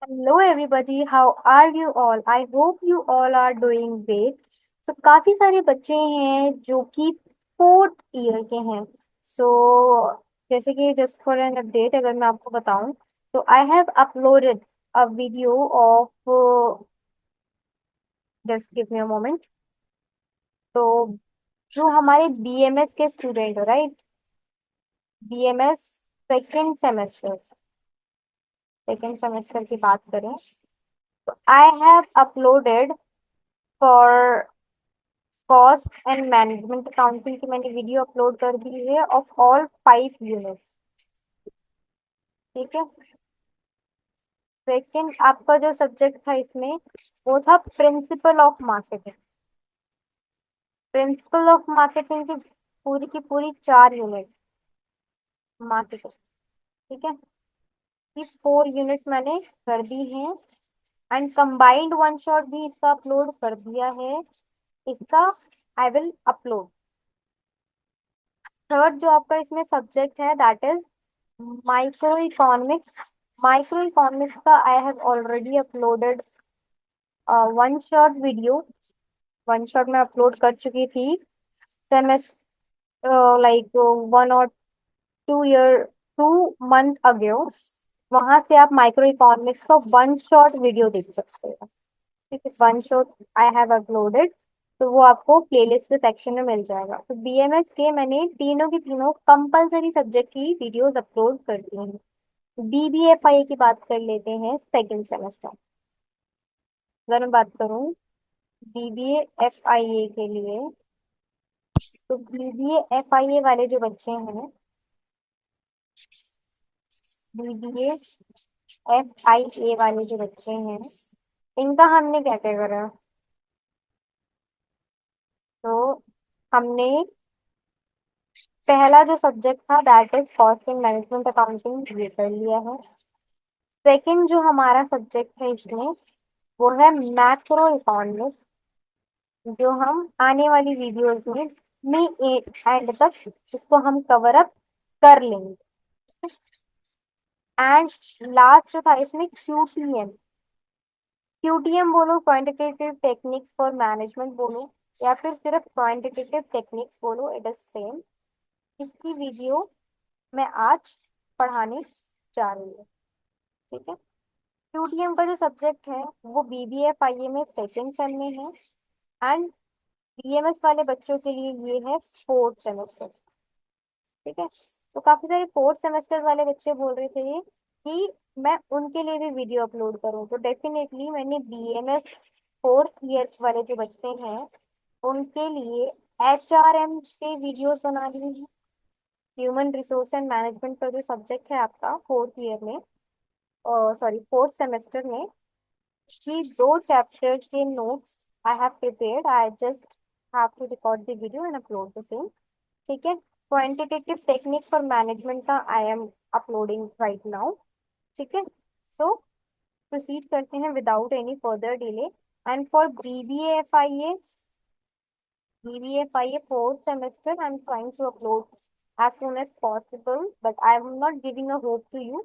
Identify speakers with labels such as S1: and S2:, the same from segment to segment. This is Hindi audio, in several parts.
S1: Hello everybody, how are you all? I hope you all are doing great. So काफी सारे बच्चे हैं जो कि फोर्थ ईयर के हैं. So जैसे कि जस्ट फॉर एन अपडेट अगर मैं आपको बताऊं तो I have uploaded a video of just give me a moment. तो जो हमारे बीएमएस के स्टूडेंट है राइट, बीएमएस सेकेंड सेमेस्टर की बात करें तो I have uploaded for cost and management accounting की मैंने वीडियो अपलोड कर दी है ऑफ ऑल 5 यूनिट्स. ठीक है. सेकेंड आपका जो सब्जेक्ट था इसमें वो था principle of marketing. Principle of marketing की पूरी 4 यूनिट मार्केटिंग. ठीक है. ये 4 यूनिट्स मैंने कर दी हैं एंड कंबाइंड वन शॉट भी इसका अपलोड कर दिया है. इसका आई विल अपलोड. थर्ड जो आपका इसमें सब्जेक्ट है that is micro economics. Micro economics का I have already uploaded one shot video. One shot में अपलोड कर चुकी थी सेमेस्टर लाइक 1 और 2 ईयर 2 मंथ अगो. वहां से आप माइक्रो इकोनॉमिक्स का वन शॉट वीडियो देख सकते हो. ठीक है. One shot I have uploaded. तो वो आपको प्लेलिस्ट के सेक्शन में मिल जाएगा. तो बीएमएस के मैंने तीनों की तीनों कंपलसरी सब्जेक्ट की वीडियोस अपलोड कर दी हैं. बीबीएफआईए की बात कर लेते हैं सेकंड सेमेस्टर. अगर मैं बात करूं बीबीएफआईए के लिए तो बीबीएफआईए वाले जो बच्चे हैं, बीबीएफआईए वाले जो बच्चे हैं इनका हमने क्या क्या करा. तो हमने पहला जो सब्जेक्ट था that is cost and management accounting ये कर लिया है. सेकंड जो हमारा सब्जेक्ट है इसमें वो है मैक्रो इकोनॉमिक्स, जो हम आने वाली वीडियोस में एंड तक इसको हम कवर अप कर लेंगे. एंड लास्ट जो था इसमें क्यूटीएम. क्यूटीएम बोलो, क्वांटिटेटिव टेक्निक्स फॉर मैनेजमेंट बोलो, या फिर सिर्फ क्वांटिटेटिव टेक्निक्स बोलो, इट इज सेम. इसकी वीडियो मैं आज पढ़ाने जा रही हूँ. ठीक है. क्यूटीएम का जो सब्जेक्ट है वो बीबीएफआईए में सेकेंड सेम में है एंड बीएमएस वाले बच्चों के लिए ये है फोर्थ सेमेस्टर. ठीक है. तो काफी सारे फोर्थ सेमेस्टर वाले बच्चे बोल रहे थे कि मैं उनके लिए भी वीडियो अपलोड करूं. तो डेफिनेटली मैंने बीएमएस फोर्थ ईयर वाले जो बच्चे हैं उनके लिए एचआरएम के वीडियोस बना दी हैं. ह्यूमन रिसोर्स एंड मैनेजमेंट का जो सब्जेक्ट है आपका फोर्थ ईयर में, सॉरी फोर्थ सेमेस्टर में, कि 2 चैप्टर के notes I have prepared. I just have to record the video and upload the same. ठीक है. क्वांटिटेटिव टेक्निक फॉर मैनेजमेंट का I am uploading right now. ठीक है. सो प्रोसीड करते हैं without any further delay. And for BBA fourth semester, I'm trying to upload as soon as possible, but I'm not giving a hope to you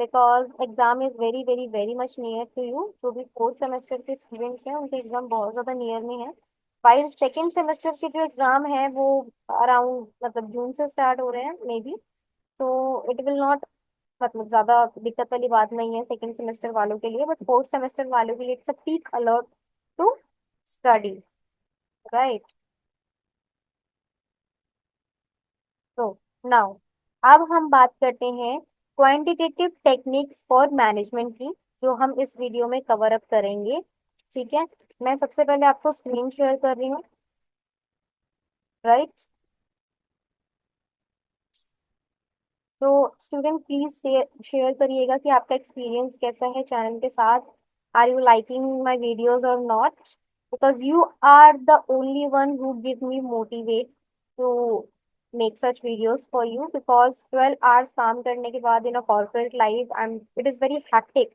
S1: because exam is very much near to you. जो भी फोर्थ सेमेस्टर के स्टूडेंट्स हैं उनके एग्जाम बहुत ज्यादा नियर में है. वाइल सेकेंड सेमेस्टर के जो एग्जाम है वो अराउंड मतलब जून से स्टार्ट हो रहे हैं मे बी. तो इट विल नॉट मतलब ज्यादा दिक्कत वाली बात नहीं है सेकेंड सेमेस्टर वालों के लिए, बट फोर्थ सेमेस्टर वालों के लिए it's a peak alert to study. Right. तो नाउ अब हम बात करते हैं क्वांटिटेटिव टेक्निक्स फॉर मैनेजमेंट की, जो हम इस वीडियो में कवर अप करेंगे. ठीक है. मैं सबसे पहले आपको स्क्रीन शेयर कर रही हूँ. राइट. तो स्टूडेंट प्लीज शेयर करिएगा कि आपका एक्सपीरियंस कैसा है चैनल के साथ. Are you liking my videos और not, because you are the only one who give me motivate to make such videos for you. Because 12 hours काम करने के बाद in a corporate life I am it is very hectic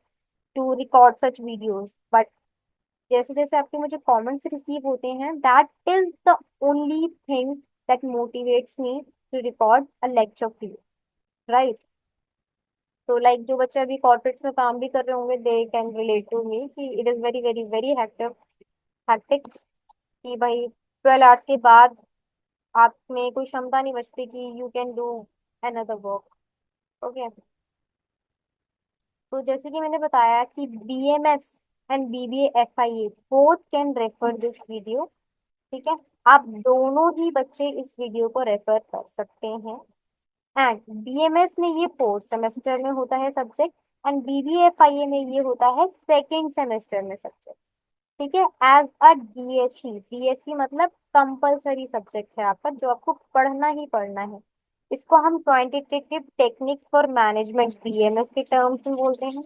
S1: to record such videos. But जैसे जैसे आपके मुझे कमेंट्स रिसीव होते हैं that is the only thing that motivates me to record a lecture for you. Right. तो लाइक जो बच्चे अभी कॉर्पोरेट्स में काम भी कर रहे होंगे, they can relate to me कि it is very very very hectic. Hectic कि भाई 12 आवर्स के बाद आप में कोई क्षमता नहीं बचती कि you can do another work. Okay. तो जैसे कि मैंने बताया कि BMS and BBA FIA both can refer this video. ठीक है। आप दोनों ही बच्चे इस वीडियो को रेफर कर सकते हैं। एंड बीएमएस में ये 4th सेमेस्टर में होता है सब्जेक्ट, एंड बीबीएफआईए में ये होता है 2nd सेमेस्टर में सब्जेक्ट। ठीक है। एज अ डीएससी, डीएससी मतलब कंपलसरी सब्जेक्ट है आपका, जो आपको पढ़ना ही पढ़ना है। इसको हम quantitative techniques for management BMS के टर्म्स में बोलते हैं,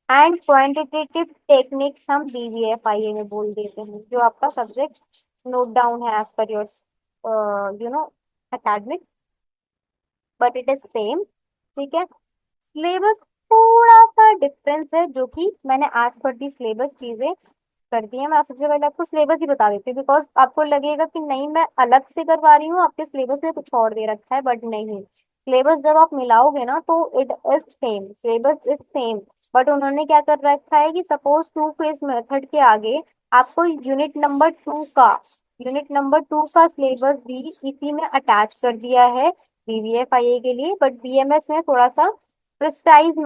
S1: एंड क्वांटिटेटिव टेक्निक्स हम बीबीएफआईए में बोल देते हैं, जो आपका सब्जेक्ट नोट डाउन है as per your you know academic, but it is same. ठीक है। सिलेबस थोड़ा सा डिफरेंस है, जो कि मैंने आज पर दी सिलेबस चीजें कर दी है। मैं सबसे पहले आपको सिलेबस ही बता देती हूँ, बिकॉज आपको लगेगा कि नहीं मैं अलग से करवा रही हूँ, आपके सिलेबस में कुछ और दे रखा है, बट नहीं। सिलेबस जब आप मिलाओगे ना तो it is same, syllabus is same. But उन्होंने क्या कर रखा है कि सपोज 2 फेज मेथड के आगे आपको यूनिट नंबर 2 का सिलेबस भी इसी में अटैच कर दिया है बीबीएफआईए के लिए, बट बीएमएस में थोड़ा सा प्रिस्टाइज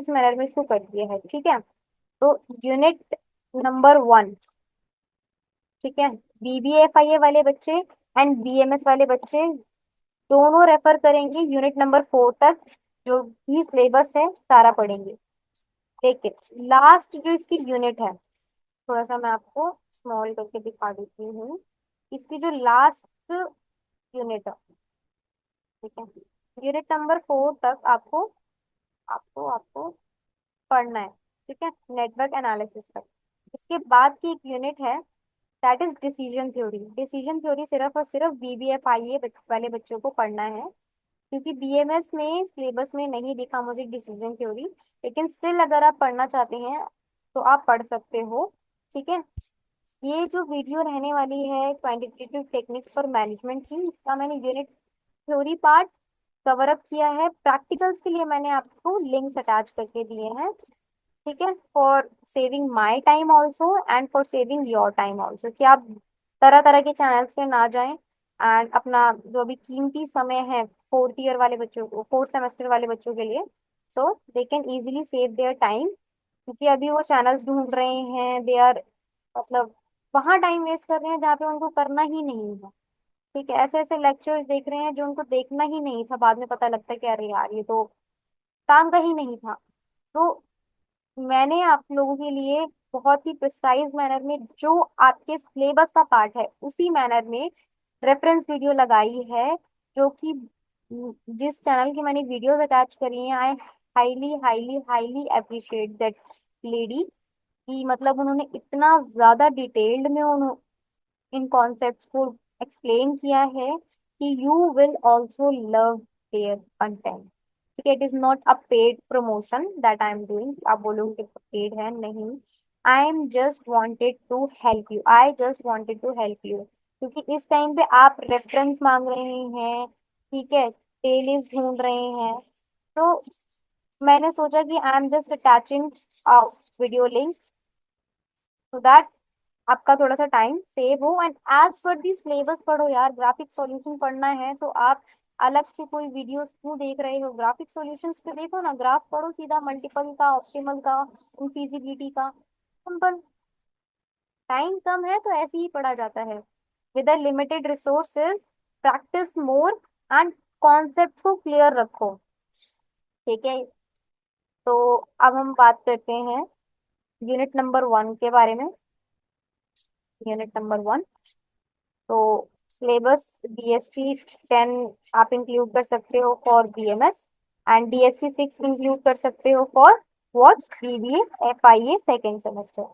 S1: मैनर में इसको कर दिया है। ठीक है। तो यूनिट नंबर 1, ठीक है, बीबीएफआईए वाले बच्चे एंड बीएमएस वाले बच्चे दोनों रेफर करेंगे यूनिट नंबर 4 तक। जो भी सिलेबस है सारा पढ़ेंगे। लेकिन लास्ट जो इसकी यूनिट है, थोड़ा सा मैं आपको स्मॉल करके दिखा देती हूँ। इसकी जो लास्ट यूनिट है, ठीक है, यूनिट नंबर 4 तक आपको आपको आपको पढ़ना है। ठीक है, नेटवर्क एनालिसिस तक। इसके बाद की एक यूनिट है, that is decision theory. Decision theory सिर्फ और सिर्फ बीबीएफआईए वाले बच्चों को पढ़ना है, क्योंकि बीएमएस में सिलेबस में नहीं दिखा मुझे डिसीजन थ्योरी। लेकिन स्टिल अगर आप पढ़ना चाहते हैं तो आप पढ़ सकते हो। ठीक है। ये जो वीडियो रहने वाली है क्वांटिटेटिव टेक्निक्स फॉर मैनेजमेंट की, इसका मैंने unit theory part cover up किया है। प्रैक्टिकल्स के लिए मैंने आपको लिंक्स अटैच करके दिए हैं। ठीक है, for saving my time also and for saving your time also, कि आप तरह तरह के चैनल्स पे ना जाएं, एंड अपना जो भी कीमती समय है 4th ईयर वाले बच्चों को, 4th सेमेस्टर वाले बच्चों के लिए, so they can easily save their time. क्योंकि अभी वो चैनल्स ढूंढ रहे हैं, दे आर मतलब वहाँ टाइम वेस्ट कर रहे हैं जहाँ पे उनको करना ही नहीं है। ठीक है, ऐसे ऐसे लेक्चर्स देख रहे हैं जो उनको देखना ही नहीं था, बाद में पता लगता है कि अरे यार ये तो काम का ही नहीं था। तो मैंने आप लोगों के लिए बहुत ही प्रिसाइज मैनर में जो आपके सिलेबस का पार्ट है उसी मैनर में रेफरेंस वीडियो लगाई है, जो कि जिस चैनल की मैंने वीडियोस अटैच करी हैं, I highly highly highly appreciate that lady. कि मतलब उन्होंने इतना ज्यादा डिटेल्ड में इन कॉन्सेप्ट्स को एक्सप्लेन किया है कि you will also love their content. ठीक है, it is not a paid promotion that I am doing. आप बोलोगे कि पेड है, नहीं। I just wanted to help you, क्योंकि इस टाइम पे आप रेफरेंस मांग रहे हैं। ठीक है, प्लेलिस्ट ढूंढ रहे हैं। तो मैंने सोचा कि I am just attaching video link so that आपका थोड़ा सा टाइम सेव हो, एंड एज पर दी सिलेबस पढ़ो यार। ग्राफिक सॉल्यूशन पढ़ना है तो आप अलग से कोई वीडियोस क्यों देख रहे हो? ग्राफिक सॉल्यूशंस पे देखो ना, ग्राफ पढ़ो सीधा, मल्टीपल का, ऑप्टिमल का, इनफिजिबिलिटी का। सिंपल। टाइम कम है तो ऐसे ही पढ़ा जाता है। With limited resources practice more, and concepts को क्लियर रखो। ठीक है। तो अब हम बात करते हैं यूनिट नंबर 1 के बारे में। यूनिट नंबर 1, तो सिलेबस BSc 10 आप इंक्लूड कर सकते हो for BMS, and DSc 6 include कर सकते हो for what, BBA FIA 2nd semester.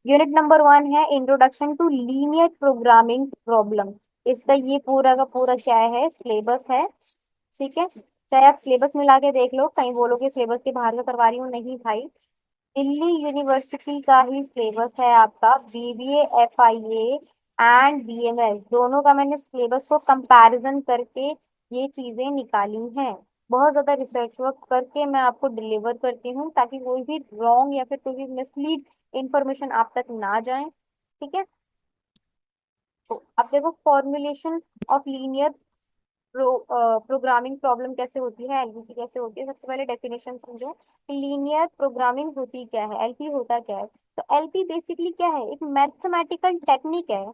S1: Unit number 1 है introduction to linear programming problem. इसका ये पूरा का पूरा क्या है, सिलेबस है। ठीक है, चाहे आप सिलेबस मिला के देख लो, कहीं बोलोगे सिलेबस के बाहर का करवा रही हूँ, नहीं भाई। दिल्ली यूनिवर्सिटी का ही सिलेबस है आपका, BBA FIA एंड BMS दोनों का। मैंने सिलेबस को कंपैरिजन करके ये चीजें निकाली हैं। बहुत ज्यादा रिसर्च वर्क करके मैं आपको डिलीवर करती हूँ, ताकि कोई भी रॉन्ग या फिर कोई भी मिसलीड इंफॉर्मेशन आप तक ना जाए। ठीक है। तो अब देखो formulation of linear programming problem कैसे होती है, एलपी कैसे होती है। सबसे पहले डेफिनेशन समझो कि लीनियर प्रोग्रामिंग होती क्या है, एलपी होता क्या है। तो एलपी बेसिकली क्या है, एक मैथमेटिकल टेक्निक है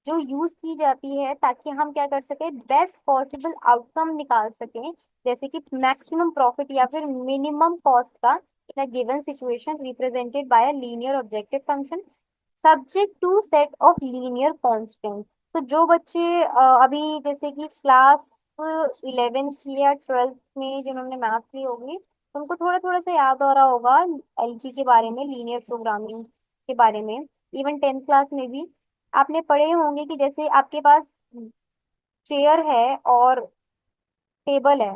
S1: जो यूज की जाती है ताकि हम क्या कर सके, बेस्ट पॉसिबल आउटकम निकाल सकें। जैसे कि मैक्सिमम प्रॉफिट या फिर मिनिमम कॉस्ट का in a given situation represented by a linear objective function subject to set of linear constant. तो जो बच्चे अभी जैसे कि क्लास 11th या 12th में जिन्होंने मैथ्स ली होगी, उनको थोड़ा थोड़ा सा याद हो रहा होगा एलपी के बारे में, लीनियर प्रोग्रामिंग के बारे में। इवन 10th क्लास में भी आपने पढ़े होंगे कि जैसे आपके पास चेयर है और टेबल है,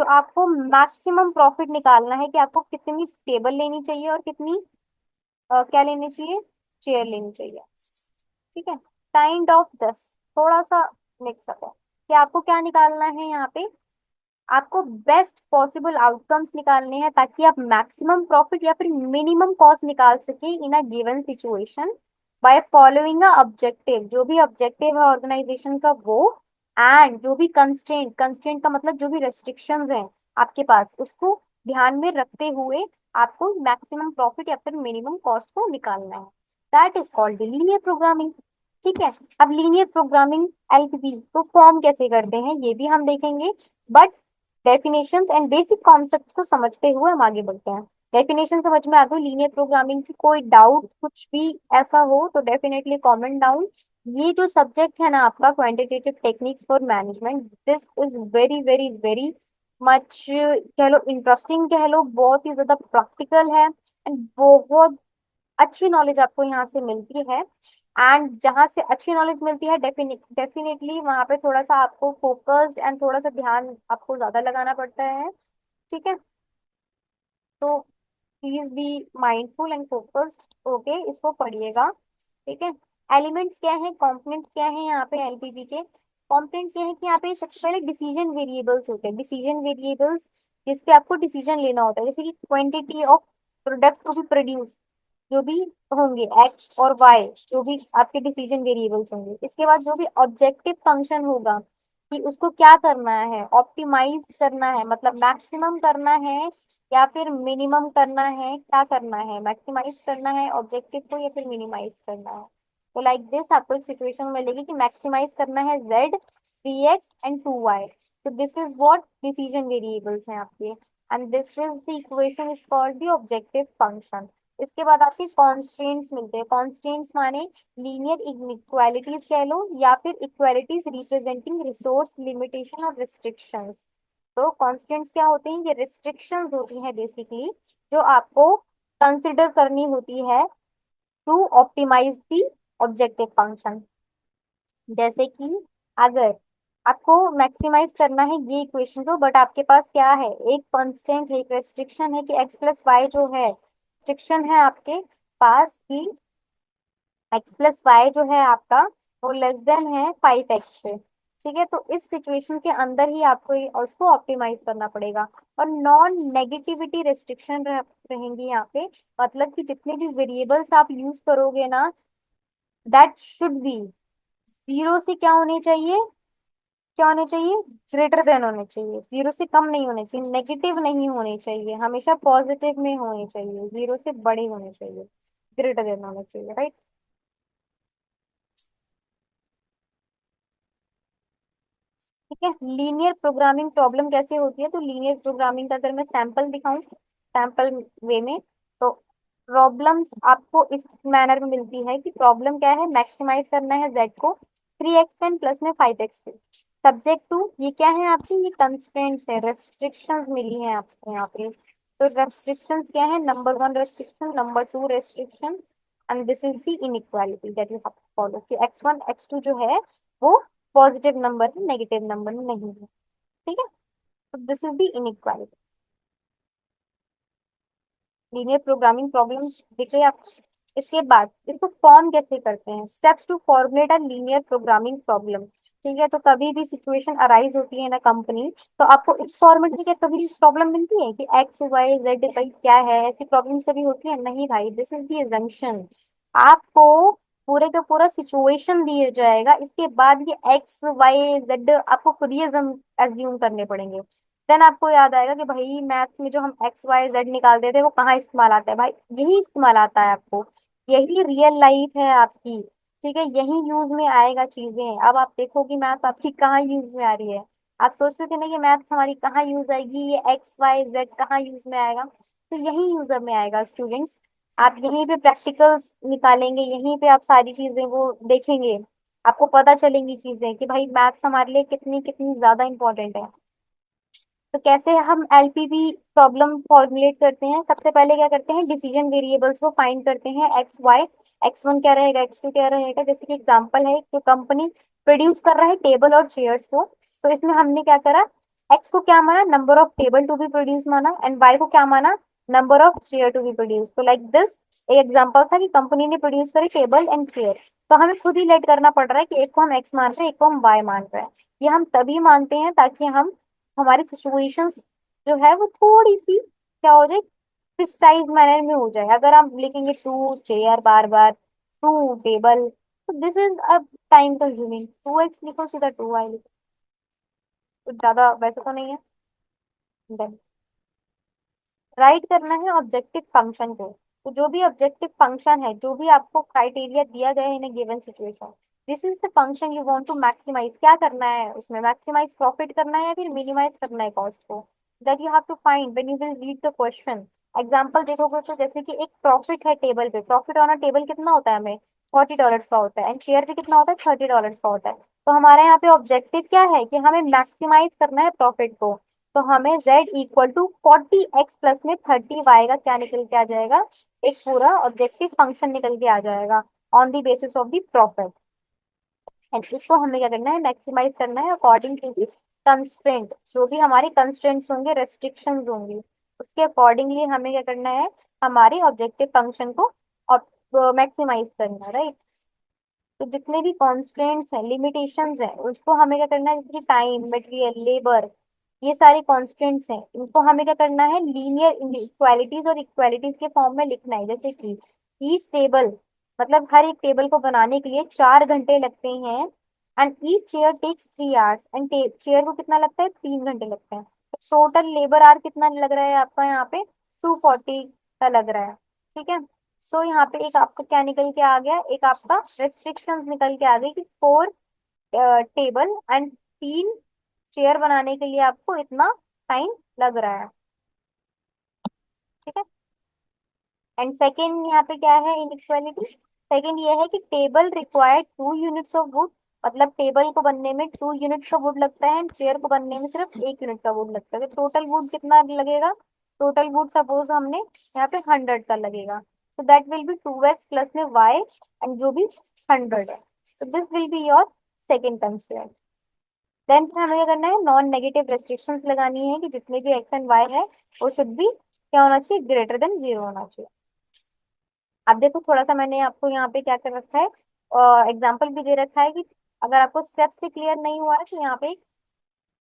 S1: तो आपको मैक्सिमम प्रॉफिट निकालना है कि आपको कितनी टेबल लेनी चाहिए और कितनी क्या लेनी चाहिए, चेयर लेनी चाहिए। ठीक है। काइंड ऑफ दस, थोड़ा सा मिक्सअप है कि आपको क्या निकालना है यहाँ पे, आपको बेस्ट पॉसिबल आउटकम्स निकालने हैं ताकि आप मैक्सिमम प्रॉफिट या फिर मिनिमम कॉस्ट निकाल सके in a given situation by following a objective. जो भी ऑब्जेक्टिव है ऑर्गेनाइजेशन का वो, एंड जो भी कंस्ट्रेंट, कंस्ट्रेंट का मतलब जो भी रेस्ट्रिक्शंस हैं आपके पास, उसको ध्यान में रखते हुए आपको मैक्सिमम प्रॉफिट या फिर मिनिमम कॉस्ट को निकालना है। That is called linear programming. ठीक है। अब लीनियर प्रोग्रामिंग एलपीपी को फॉर्म कैसे करते हैं ये भी हम देखेंगे, but definitions and basic concept को समझते हुए हम आगे बढ़ते हैं। डेफिनेशन समझ में आ गई लीनियर प्रोग्रामिंग की, कोई डाउट कुछ भी ऐसा हो तो डेफिनेटली कमेंट डाउन। ये जो सब्जेक्ट है ना आपका quantitative techniques for management, this is very very very much कह लो इंटरेस्टिंग, कह लो बहुत ही ज्यादा प्रैक्टिकल है, एंड बहुत अच्छी नॉलेज आपको यहाँ से मिलती है। एंड जहाँ से अच्छी नॉलेज मिलती है डेफिनेटली वहाँ पे थोड़ा सा आपको फोकस्ड एंड थोड़ा सा ध्यान आपको ज्यादा लगाना पड़ता है। ठीक है। तो please be mindful and focused okay, इसको पढ़िएगा। ठीक है। एलिमेंट्स क्या है, कंपोनेंट्स क्या है यहाँ पे एलपीपी के। कंपोनेंट्स ये है कि यहाँ पे सबसे पहले डिसीजन वेरिएबल्स होते हैं, डिसीजन वेरिएबल्स जिस पे आपको डिसीजन लेना होता है, जैसे कि quantity of product to be produce, जो भी होंगे एक्स और वाई, जो भी आपके डिसीजन वेरिएबल्स होंगे। इसके बाद जो भी ऑब्जेक्टिव फंक्शन होगा कि उसको क्या करना है, ऑप्टिमाइज करना है मतलब मैक्सिमम करना है या फिर मिनिमम करना है, क्या करना है, मैक्सिमाइज करना है ऑब्जेक्टिव को या फिर मिनिमाइज करना है। तो लाइक दिस आपको एक सिचुएशन मिलेगी कि मैक्सिमाइज करना है जेड, 3x एंड 2y। तो this is what decision variables हैं आपके, and this is the equation is called the objective function. इसके बाद आपके कॉन्स्टेंट्स मिलते हैं, कॉन्स्टेंट्स माने लीनियर इक्वालिटीज कह लो या फिर इक्वालिटीज रिप्रेजेंटिंग रिसोर्स लिमिटेशन और रिस्ट्रिक्शंस। तो कॉन्स्टेंट्स क्या होते हैं, ये रिस्ट्रिक्शंस होती हैं बेसिकली, जो आपको कंसिडर करनी होती है to optimise the objective function. जैसे कि अगर आपको मैक्सिमाइज करना है ये इक्वेशन को, बट आपके पास क्या है, एक कांस्टेंट है, एक रेस्ट्रिक्शन है कि एक्स प्लस वाई जो है, रेस्ट्रिक्शन है आपके पास कि एक्स प्लस वाई जो है आपका वो लेस देन है 5x से। ठीक है। तो इस सिचुएशन के अंदर ही आपको उसको ऑप्टिमाइज करना पड़ेगा। और नॉन नेगेटिविटी रेस्ट्रिक्शन रहेंगी यहाँ पे, मतलब कि जितने भी वेरिएबल्स आप यूज करोगे ना, दैट शुड बी जीरो से क्या होने चाहिए, क्या होने चाहिए, ग्रेटर देन होने चाहिए, जीरो से कम नहीं होने चाहिए, नेगेटिव नहीं होने चाहिए, हमेशा पॉजिटिव में होने चाहिए, जीरो से बड़े होने चाहिए, ग्रेटर देन होने चाहिए, राइट। ठीक है। लीनियर प्रोग्रामिंग प्रॉब्लम कैसे होती है, तो लीनियर प्रोग्रामिंग का अगर मैं सैंपल दिखाऊं, सैंपल वे में, तो प्रॉब्लम्स आपको इस मैनर में मिलती है कि प्रॉब्लम क्या है, मैक्सिमाइज करना है जेड को 3x प्लस में 5x से। सब्जेक्ट टू ये क्या है आपकी, ये कंस्ट्रेंट्स है, रेस्ट्रिक्शंस मिली है आपको यहाँ पे। तो रेस्ट्रिक्शंस क्या है, number one restriction, number two restriction, and this is the inequality that you have to follow कि x1 x2 जो है वो पॉजिटिव नंबर है, नेगेटिव नंबर नहीं है। ठीक है। तो this is the inequality. Linear programming problem दिख रही है आपको। इसके बाद इसको फॉर्म कैसे करते हैं, steps to formulate a linear programming problem. ठीक है, तो कभी भी सिचुएशन अराइज होती है ना कंपनी, तो आपको इस फॉर्मेट में क्या कभी प्रॉब्लम मिलती है कि एक्स वाई जेड भाई क्या है, ऐसी प्रॉब्लम्स कभी होती है? नहीं भाई, दिस इज दी एजम्पशन। आपको पूरे का पूरा सिचुएशन दिया जाएगा, इसके बाद ये एक्स वाई जेड आपको खुद ही एज्यूम करने पड़ेंगे। देन आपको याद आएगा कि भाई मैथ्स में जो हम एक्स वाई जेड निकालते थे वो कहाँ इस्तेमाल आता है, भाई यही इस्तेमाल आता है आपको। यही रियल लाइफ है आपकी। ठीक है, यही यूज में आएगा चीजें। अब आप देखो कि मैथ आपकी कहाँ यूज में आ रही है। आप सोचते थे ना कि मैथ हमारी कहाँ यूज आएगी, ये एक्स वाई जेड कहाँ यूज में आएगा, तो यही यूजर में आएगा स्टूडेंट्स। आप यहीं पे प्रैक्टिकल्स निकालेंगे, यहीं पे आप सारी चीजें वो देखेंगे, आपको पता चलेंगी चीजें कि भाई मैथ्स हमारे लिए कितनी कितनी ज्यादा इंपॉर्टेंट है। तो कैसे हम एलपीवी प्रॉब्लम फॉर्मुलेट करते हैं? सबसे पहले क्या करते हैं, डिसीजन वेरिएबल्स को फाइंड करते हैं, एक्स वाई। एक्स वन क्या रहेगा, एक्स टू क्या रहेगा। जैसे कि एग्जांपल है, जो कंपनी प्रोड्यूस कर रहा है टेबल और चेयर्स को, तो इसमें हमने क्या करा, एक्स को क्या माना, number of table to be produce माना, एंड वाई को क्या माना, number of chair to be produce. तो लाइक दिस एक एग्जांपल था कि कंपनी ने प्रोड्यूस करी टेबल एंड चेयर, तो हमें खुद ही लेट करना पड़ रहा है कि एक को हम एक्स मान रहे हैं, एक को हम वाई मान रहे हैं। ये हम तभी मानते हैं ताकि हम हमारी सिचुएशंस जो है वो थोड़ी सी क्या हो जाए, प्रिसाइज मैनर में हो जाए। अगर आप लिखेंगे टू चेयर बार बार, टू टेबल, तो this is a time consuming. Two X लिखो, सीधा टू वाई लिखो, तो ज्यादा वैसे तो नहीं है। Then, राइट करना है ऑब्जेक्टिव फंक्शन को। तो जो भी ऑब्जेक्टिव फंक्शन है, जो भी आपको क्राइटेरिया दिया गया है in given situation, this is the function you want to maximise. क्या करना है उसमें, मैक्सिमाइज प्रॉफिट करना है या फिर मिनिमाइज करना है कॉस्ट को, that you have to find when you will read the question. Example देखोगे तो जैसे कि एक प्रॉफिट है टेबल पे, प्रॉफिट ऑन अ टेबल कितना होता है हमें, $40 का होता है, एंड शेयर पे कितना होता है, $30 का होता है। तो हमारे यहाँ पे ऑब्जेक्टिव क्या है कि हमें मैक्सिमाइज करना है प्रॉफिट को। तो हमें z equal to 40x plus में 30y का क्या निकल के आ जाएगा, एक पूरा ऑब्जेक्टिव फंक्शन निकल के आ जाएगा on the basis of the profit. And इसको हमें क्या करना है, मैक्सिमाइज करना है अकॉर्डिंग टू द कंस्ट्रेंट। जो भी हमारे कंस्ट्रेंट्स होंगे, रेस्ट्रिक्शंस होंगी, उसके अकॉर्डिंगली हमें क्या करना है, हमारे ऑब्जेक्टिव फंक्शन को मैक्सिमाइज करना है, राइट। तो जितने भी कॉन्स्टेंट्स हैं, लिमिटेशंस हैं, उसको हमें क्या करना है, जैसे कि टाइम, मटेरियल, लेबर, ये सारे कॉन्स्टेंट्स हैं, इनको हमें क्या करना है, लीनियर इक्वालिटीज और इक्वालिटीज के फॉर्म में लिखना है। जैसे कि ईच टेबल, मतलब हर एक टेबल को बनाने के लिए 4 घंटे लगते हैं, and each chair takes 3 hours, and chair को कितना लगता है, 3 घंटे लगते हैं। तो टोटल लेबर आवर कितना लग रहा है आपका यहाँ पे, 240 का लग रहा है। ठीक है, सो यहाँ पे एक आपका क्या निकल के आ गया, एक आपका रेस्ट्रिक्शंस निकल के आ गई कि 4 टेबल एंड 3 चेयर बनाने के लिए आपको इतना टाइम लग रहा है। ठीक है, एंड सेकेंड यहाँ पे क्या है इनइक्वालिटी, सेकेंड ये है कि table required 2 units of would, मतलब टेबल को बनने में 2 यूनिट्स का वुड लगता है, एंड चेयर को बनने में सिर्फ 1 यूनिट का वुड लगता है। तो टोटल वुड कितना लगेगा, टोटल वुड सपोज हमने यहाँ पे 100 का लगेगा, तो that will be 2x plus में y, एंड जो भी 100 है। तो this will be your second constraint. Then फिर हमें क्या करना है, नॉन नेगेटिव रेस्ट्रिक्शंस लगानी है कि जितने भी x एंड y है वो शुड भी क्या होना चाहिए, ग्रेटर देन 0 होना चाहिए। अब देखो थोड़ा सा मैंने आपको यहाँ पे क्या कर रखा है, एग्जाम्पल भी दे रखा है कि अगर आपको स्टेप से क्लियर नहीं हुआ है तो यहाँ पे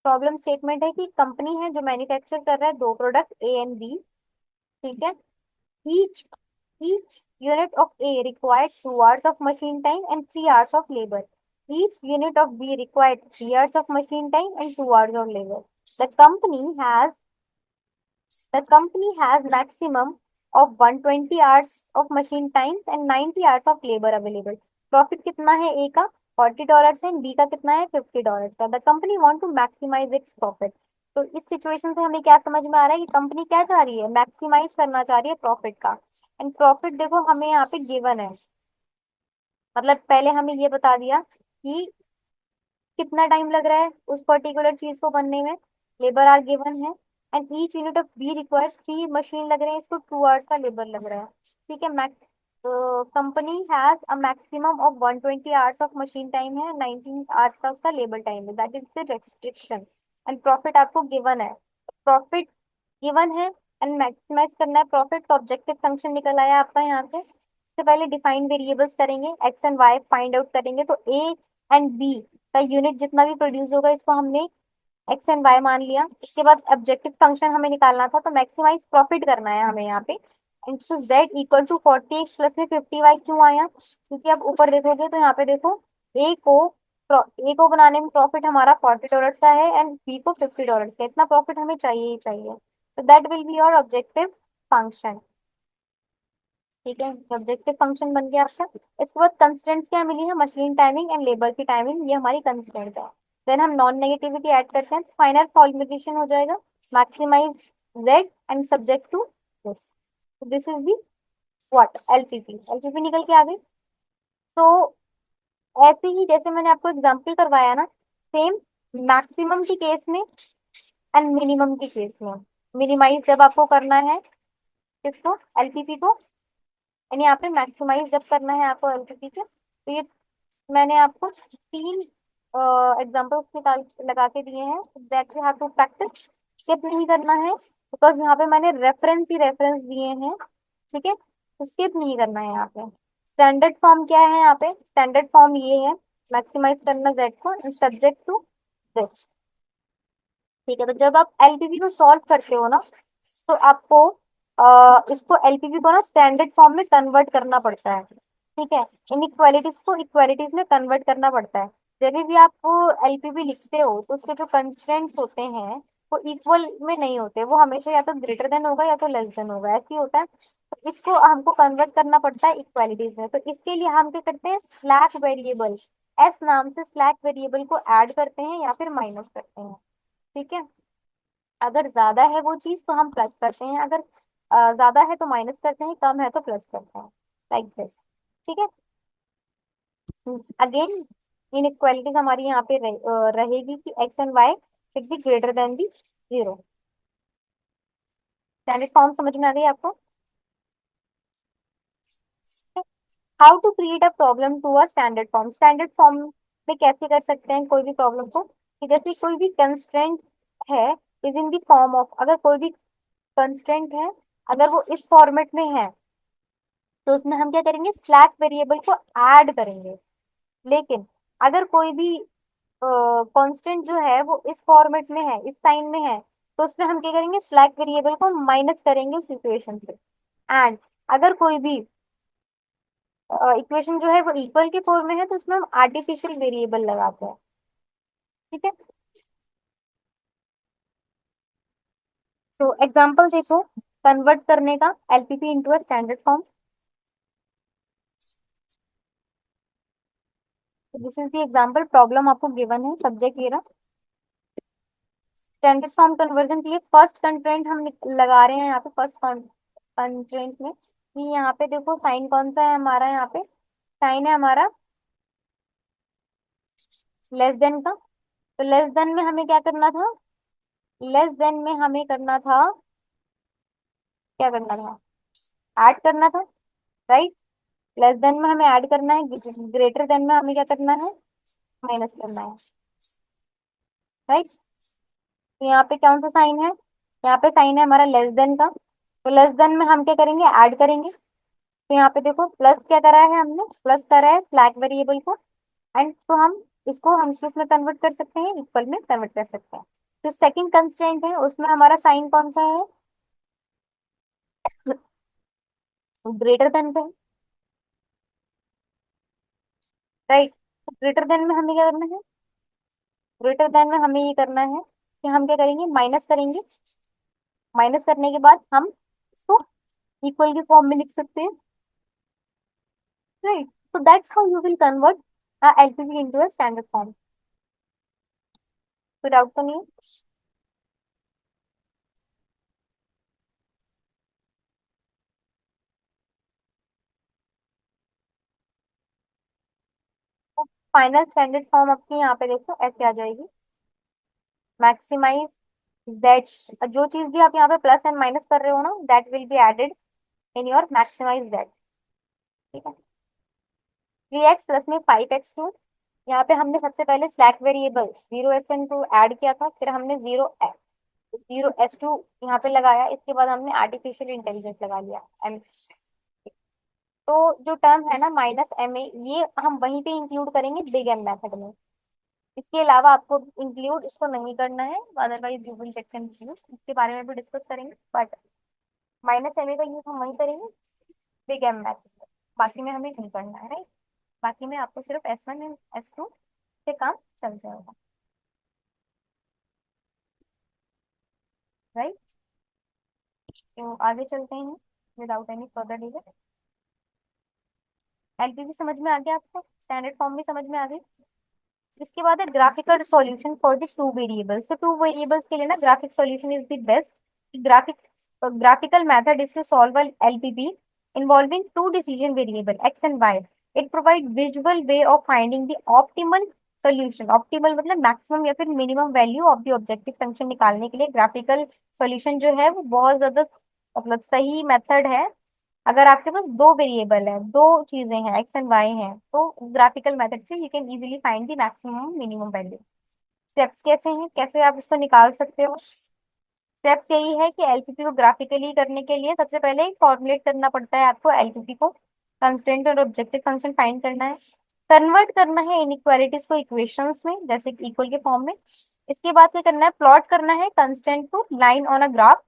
S1: प्रॉब्लम स्टेटमेंट है कि कंपनी है जो मैन्युफैक्चर कर रहा है दो प्रोडक्ट ए एंड बी। ठीक है, each each unit of A requires 2 hours of machine time and 3 hours of labor. Each unit of B required 3 hours of machine time and 2 hours of labor. The company has The company has maximum of 120 hours of machine time and 90 hours of labor available. Profit कितना है ए का, $40 है, बी का कितना है, $50 का। The company want to maximise its profit. तो इस सिचुएशन से हमें क्या समझ में आ रहा है कि कंपनी क्या चाह रही है, मैक्सिमाइज करना चाह रही है प्रॉफिट का। एंड प्रॉफिट देखो हमें यहाँ पे गिवन है, मतलब पहले हमें ये बता दिया कि कितना टाइम लग रहा है उस पर्टिकुलर चीज को बनने में, लेबर आर गिवन है, and each unit of B requires 3 machine लग रहे हैं, इसको 2 hours का लेबर लग रहा है। ठीक है, company has a maximum of 120 hours of machine time है, 19 hours का उसका लेबर टाइम है, that is the restriction. And profit आपको गिवन है, प्रॉफिट गिवन है, एंड मैक्सिमाइज करना है प्रॉफिट। तो ऑब्जेक्टिव फंक्शन निकल आया आपका यहाँ से। सबसे पहले डिफाइन वेरिएबल्स करेंगे, X and Y find out करेंगे। तो ए एंड बी का यूनिट जितना भी प्रोड्यूस होगा इसको हमने एक्स एंड वाई मान लिया। इसके बाद ऑब्जेक्टिव फंक्शन हमें निकालना था, तो मैक्सिमाइज प्रॉफिट करना है हमें यहाँ पे। And so Z equal to 40x plus में 50y क्यों आया, क्योंकि आप ऊपर देखोगे तो यहाँ पे देखो ए को ए को बनाने में प्रॉफिट हमारा $40 का है एंड बी को $50 का। इतना प्रॉफिट हमें चाहिए ही चाहिए, तो that will be your objective function. ठीक है, ऑब्जेक्टिव फंक्शन बन गया आपका। इसके बाद कंस्ट्रेंट्स क्या मिली है, मशीन टाइमिंग एंड लेबर की टाइमिंग, ये हमारी कंस्ट्रेंट है। देन हम नॉन नेगेटिविटी ऐड करते हैं, फाइनल फॉर्मुलेशन हो जाएगा maximise Z and subject to this, this is the what LPP. LPP निकल के आ गई। तो ऐसे ही जैसे मैंने आपको एग्जांपल करवाया ना, सेम मैक्सिमम के केस में एंड मिनिमम के केस में, मिनिमाइज जब आपको करना है किसको, एलपीपी को, यानी यहाँ पे मैक्सिमाइज जब करना है आपको एलपीपी के, तो ये मैंने आपको तीन एग्जांपल्स निकाल लगा के दिए हैं, that you have to practise. Skip नहीं करना है बिकॉज यहाँ पे मैंने रेफरेंस ही रेफरेंस दिए हैं। ठीक है, तो स्किप नहीं करना है यहाँ पे। स्टैंडर्ड फॉर्म क्या है यहाँ पे, स्टैंडर्ड फॉर्म ये है, मैक्सिमाइज करना जेड को सब्जेक्ट टू दिस। ठीक है, तो जब आप एलपीपी को सॉल्व करते हो ना, तो आपको इसको एलपीपी को ना स्टैंडर्ड फॉर्म में कन्वर्ट करना पड़ता है। ठीक है, इनइक्वालिटीज को इक्वालिटीज में कन्वर्ट करना पड़ता है। जब भी आप एलपीपी लिखते हो तो उसके जो कंस्ट्रेंट्स होते हैं वो इक्वल में नहीं होते, वो हमेशा या तो ग्रेटर देन होगा या तो लेस देन होगा, ऐसे ही होता है। तो इसको हमको कन्वर्ट करना पड़ता है इक्वालिटीज में, तो इसके लिए हम क्या करते हैं, स्लैक वेरिएबल, एस नाम से स्लैक वेरिएबल को ऐड करते हैं या फिर माइनस करते हैं। ठीक है, अगर ज्यादा है वो चीज तो हम प्लस करते हैं, अगर ज्यादा है तो माइनस करते हैं, कम है तो प्लस करते हैं, लाइक दिस। ठीक है, अगेन इनइक्वालिटीज हमारी यहाँ पे रहेगी कि X and Y should be greater than the zero. Standard form समझ में आ गई आपको। How to create a problem to a standard form, standard form में कैसे कर सकते हैं कोई भी प्रॉब्लम को, कि जैसे कोई भी कंस्ट्रेंट है is in the form of, अगर कोई भी कंस्ट्रेंट है अगर वो इस फॉर्मेट में है तो उसमें हम क्या करेंगे, स्लैक वेरिएबल को ऐड करेंगे। लेकिन अगर कोई भी कांस्टेंट जो है वो इस फॉर्मेट में है, इस साइन में है, तो उसमें हम क्या करेंगे, स्लैक वेरिएबल को माइनस करेंगे उस इक्वेशन से। एंड अगर कोई भी इक्वेशन जो है वो इक्वल के फॉर्म में है तो उसमें हम आर्टिफिशियल वेरिएबल लगाते हैं। ठीक है, तो एग्जांपल देखो कन्वर्ट करने का LPP into a standard form. This is the example, problem आपको गिवन है, सब्जेक्ट ये रहा। स्टैंडर्ड फॉर्म कन्वर्जन के लिए फर्स्ट कंस्ट्रेंट हम लगा रहे हैं यहाँ पे, फर्स्ट कंस्ट्रेंट में कि यहाँ पे देखो साइन कौन सा है हमारा, यहाँ पे साइन है हमारा लेस देन का। तो लेस देन में हमें क्या करना था, लेस देन में हमें करना था, क्या करना था, ऐड करना था, राइट। लेस देन में हमें ऐड करना है, ग्रेटर देन में हमें क्या करना है, माइनस करना है, राइट। तो यहाँ पे कौन सा साइन है, यहाँ पे साइन है हमारा लेस देन का। तो लेस देन में हम क्या करेंगे, ऐड करेंगे। तो यहाँ पे देखो प्लस क्या करा है हमने, प्लस करा है फ्लैग वेरिएबल को। एंड तो हम इसको हम किस में कन्वर्ट कर सकते हैं, इक्वल में कन्वर्ट कर सकते हैं। जो सेकंड कंस्ट्रेंट है उसमें हमारा साइन कौन सा है, ग्रेटर देन का, राइट। ग्रेटर देन में हमें क्या करना है, ग्रेटर देन में हमें ये करना है कि हम क्या करेंगे, माइनस करेंगे। माइनस करने के बाद हम इसको इक्वल के फॉर्म में लिख सकते हैं, right. So that's how you will convert a LPP into a standard form. कोई डाउट तो नहीं है। तो फाइनल स्टैंडर्ड फॉर्म आपकी यहाँ पे देखो ऐसे आ जाएगी, मैक्सिमाइज दैट, जो चीज भी आप यहाँ पे प्लस एंड माइनस कर रहे हो ना, that will be added in your maximise that. ठीक है, 3x प्लस में 5x2, यहाँ पे हमने सबसे पहले स्लैक वेरिएबल 0SN2 ऐड किया था, फिर हमने 0S2 यहाँ पे लगाया, इसके बाद हमने आर्टिफिशियल इंटेलिजेंस लगा लिया एम। तो जो टर्म है ना -ma, ये हम वहीं पे इंक्लूड करेंगे बिग एम मेथड में। इसके अलावा आपको इंक्लूड इसको नहीं करना है, otherwise you will get confuse. इसके बारे में भी डिस्कस करेंगे, बट -ma का यूज हम वहीं करेंगे बिग एम मेथड में। बाकी में हमें नहीं करना है, राइट। बाकी में आपको सिर्फ S1 एंड S2 से काम चल जाएगा, राइट। तो आगे चलते हैं विदाउट एनी फर्दर डिले। एलपीवी समझ में आ गया आपको, स्टैंडर्ड फॉर्म भी समझ में आ गई। इसके बाद है graphical solution for the two variables. तो टू वेरिएबल्स के लिए ना graphic solution is the best. Graphic graphical method is to solve an LPP involving two decision variable x and y. It provides visual way of finding the optimal solution. Optimal मतलब maximum या फिर minimum value of the objective function निकालने के लिए graphical solution जो है वो बहुत ज्यादा मतलब सही मेथड है। अगर आपके पास दो वेरिएबल है, दो चीजें हैं एक्स एंड वाई हैं, तो ग्राफिकल मेथड से you can easily find the maximum minimum value. Steps कैसे हैं, कैसे आप इसको निकाल सकते हो। स्टेप्स यही है कि एलपीपी को ग्राफिकली करने के लिए सबसे पहले फॉर्मुलेट करना पड़ता है आपको एलपीपी को। कंस्ट्रेंट और ऑब्जेक्टिव फंक्शन फाइंड करना है, कन्वर्ट करना है इनइक्वालिटीज को इक्वेशंस में जैसे इक्वल के फॉर्म में। इसके बाद क्या करना है, प्लॉट करना है कंस्टेंट को लाइन ऑन अ ग्राफ।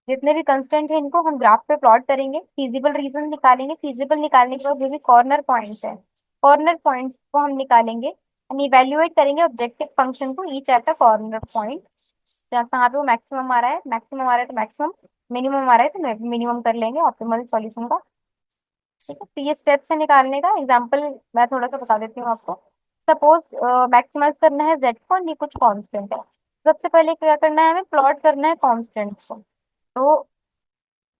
S1: जितने भी कंस्टेंट है इनको हम ग्राफ पे प्लॉट करेंगे, फिजिबल रीजन निकालेंगे। फिजिबल निकालने के बाद जो भी कॉर्नर पॉइंट्स है, कॉर्नर पॉइंट्स को हम निकालेंगे एंड इवेल्युएट करेंगे ऑब्जेक्टिव फंक्शन को each at a corner point. जहाँ कहाँ पे वो मैक्सिमम आ रहा है, मैक्सिमम आ रहा है तो मैक्सिमम, मिनिमम आ रहा है तो मिनिमम कर लेंगे ऑप्टिमल सॉल्यूशन का। ठीक है, तो ये स्टेप्स है निकालने का। एग्जांपल मैं थोड़ा सा बता देती हूँ आपको। सपोज मैक्सिमाइज करना है जेड को और ये कुछ कांस्टेंट है। सबसे पहले क्या करना है, हमें प्लॉट करना है कांस्टेंट्स को। तो